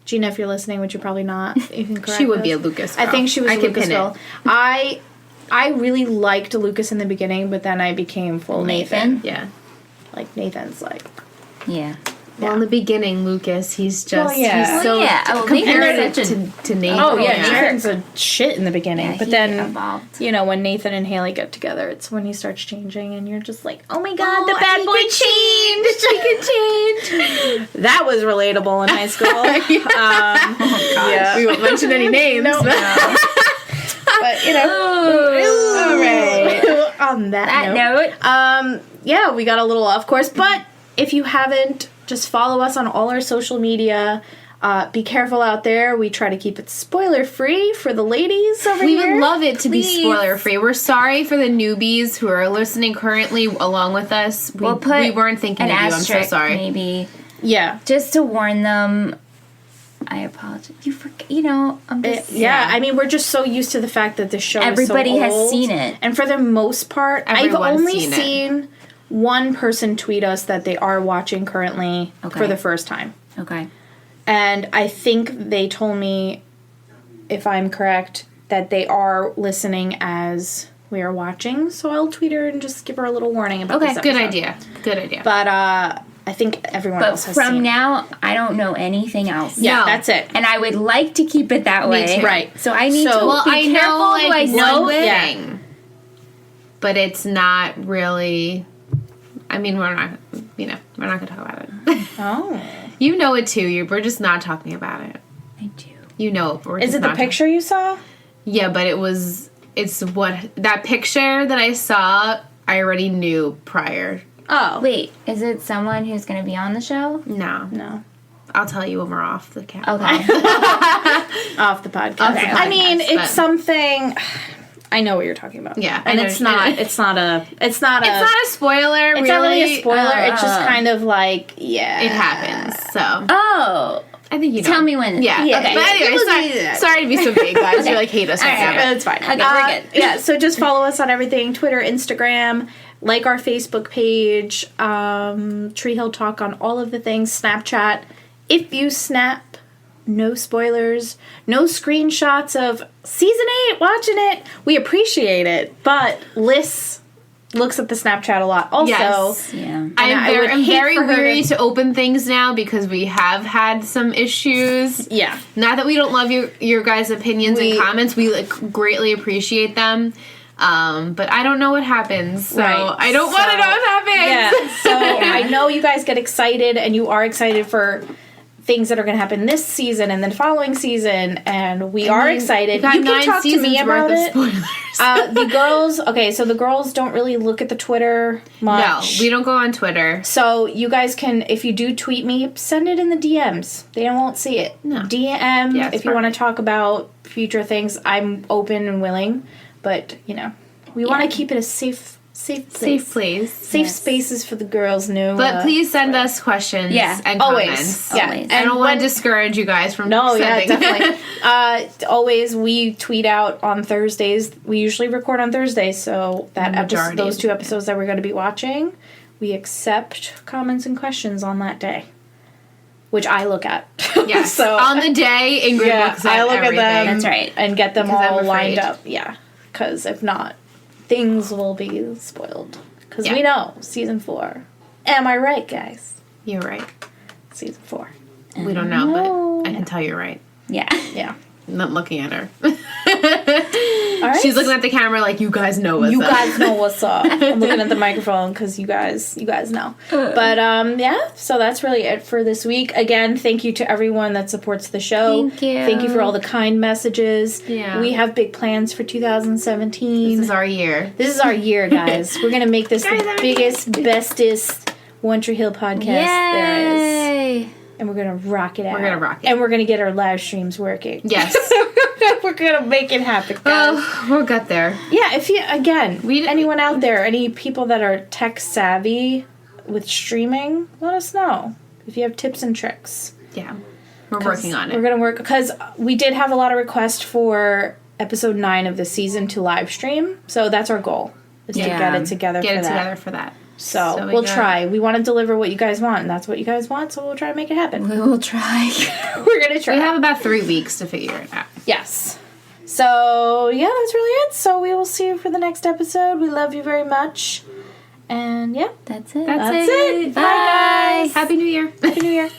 Gina, if you're listening, which you're probably not, you can correct She would us. be a Lucas girl. I think she was a Lucas girl. I really liked Lucas in the beginning, but then I became full Nathan. Yeah. Like, Nathan's like... Yeah. Well, in the beginning, Lucas, he's just... he's so compared to Nathan. Oh, yeah, Nathan's a shit in the beginning. Yeah, but then, evolved. you know, when Nathan and Haley get together, it's when he starts changing, and you're just like, oh my god, the bad boy changed! He can change! That was relatable in high school. We won't mention any names. No. But, you know. All right. On that note. We got a little off course, but if you haven't, just follow us on all our social media. Be careful out there. We try to keep it spoiler-free for the ladies over here. We would love it to be spoiler-free. We're sorry for the newbies who are listening currently along with us. We weren't thinking of you. I'm so sorry. Maybe. Yeah. Just to warn them. I apologize. I'm just... I mean, we're just so used to the fact that the show Everybody is so old. has seen it. And for the most part, I've only seen one person tweet us that they are watching currently for the first time. Okay. And I think they told me, if I'm correct, that they are listening as we are watching. So I'll tweet her and just give her a little warning about this episode. Good idea. But I think everyone else has seen it. But from now, I don't know anything else. Yeah, that's it. And I would like to keep it that way. Me too. Right. So I need to be careful who I know thing. But it's not really... I mean, we're not going to talk about it. Oh. You know it too. We're just not talking about it. I do. You know it. We're Is it the picture you saw? Yeah, but that picture that I saw, I already knew prior. Oh. Wait, is it someone who's going to be on the show? No. I'll tell you when we're off the camera. Okay. Off the podcast. Okay. I mean, it's something... I know what you're talking about. Yeah, and it's not a spoiler. It's not a It's not really a spoiler. It's just kind of like, it happens. So I think you know. Tell me when. Yeah. Okay. But anyway, sorry to be so big, guys. You hate us. Right, it's fine. Okay, we're good. Yeah. So just follow us on everything: Twitter, Instagram. Like our Facebook page, Tree Hill Talk on all of the things. Snapchat. If you snap. No spoilers, no screenshots of season 8, watching it. We appreciate it, but Liz looks at the Snapchat a lot also. Yes. Yeah. I'm very weary to open things now because we have had some issues. Yeah. Not that we don't love your guys' opinions and comments. We greatly appreciate them. But I don't know what happens, so I don't want to know what happens. Yeah. So I know you guys get excited, and you are excited for things that are going to happen this season and then following season, and we are excited. You can talk to me about it. The girls don't really look at the Twitter much. No, we don't go on Twitter. So you guys can, if you do tweet me, send it in the DMs. They won't see it. No. DM if you want to talk about future things. I'm open and willing. but we want to keep it a safe place. Safe spaces for the girls. But please send us questions and comments. Yeah. And I don't want to discourage you guys from sending. Yeah, definitely. Always, we tweet out on Thursdays. We usually record on Thursdays, so those 2 episodes that we're going to be watching, we accept comments and questions on that day, which I look at. Yes. So on the day, Ingrid looks at everything. At them. That's right. And get them all lined up. Yeah. Because if not, things will be spoiled. Because we know, season 4. Am I right, guys? You're right. Season 4. We don't know, but I can tell you're right. Yeah. Yeah. I'm not looking at her. All right. She's looking at the camera like, you guys know what's up. You guys know what's up. I'm looking at the microphone because you guys know. But, so that's really it for this week. Again, thank you to everyone that supports the show. Thank you. Thank you for all the kind messages. Yeah. We have big plans for 2017. This is our year. This is our year, guys. We're going to make this the biggest, bestest One Tree Hill podcast there is. And we're going to rock it out. We're going to rock it. And we're going to get our live streams working. Yes. We're going to make it happen, guys. Oh, we'll get there. Yeah, if you, anyone out there, any people that are tech savvy with streaming, let us know if you have tips and tricks. Yeah. We're working on it. We're going to work, because we did have a lot of requests for episode 9 of the season to live stream. So that's our goal, is to get it together for that. So we'll try. We want to deliver what you guys want, and that's what you guys want, so we'll try to make it happen. We will try. We're going to try. We have about 3 weeks to figure it out. Yes. So, yeah, that's really it. So we will see you for the next episode. We love you very much. And, yeah. That's it. That's it. Bye, guys. Happy New Year. Happy New Year.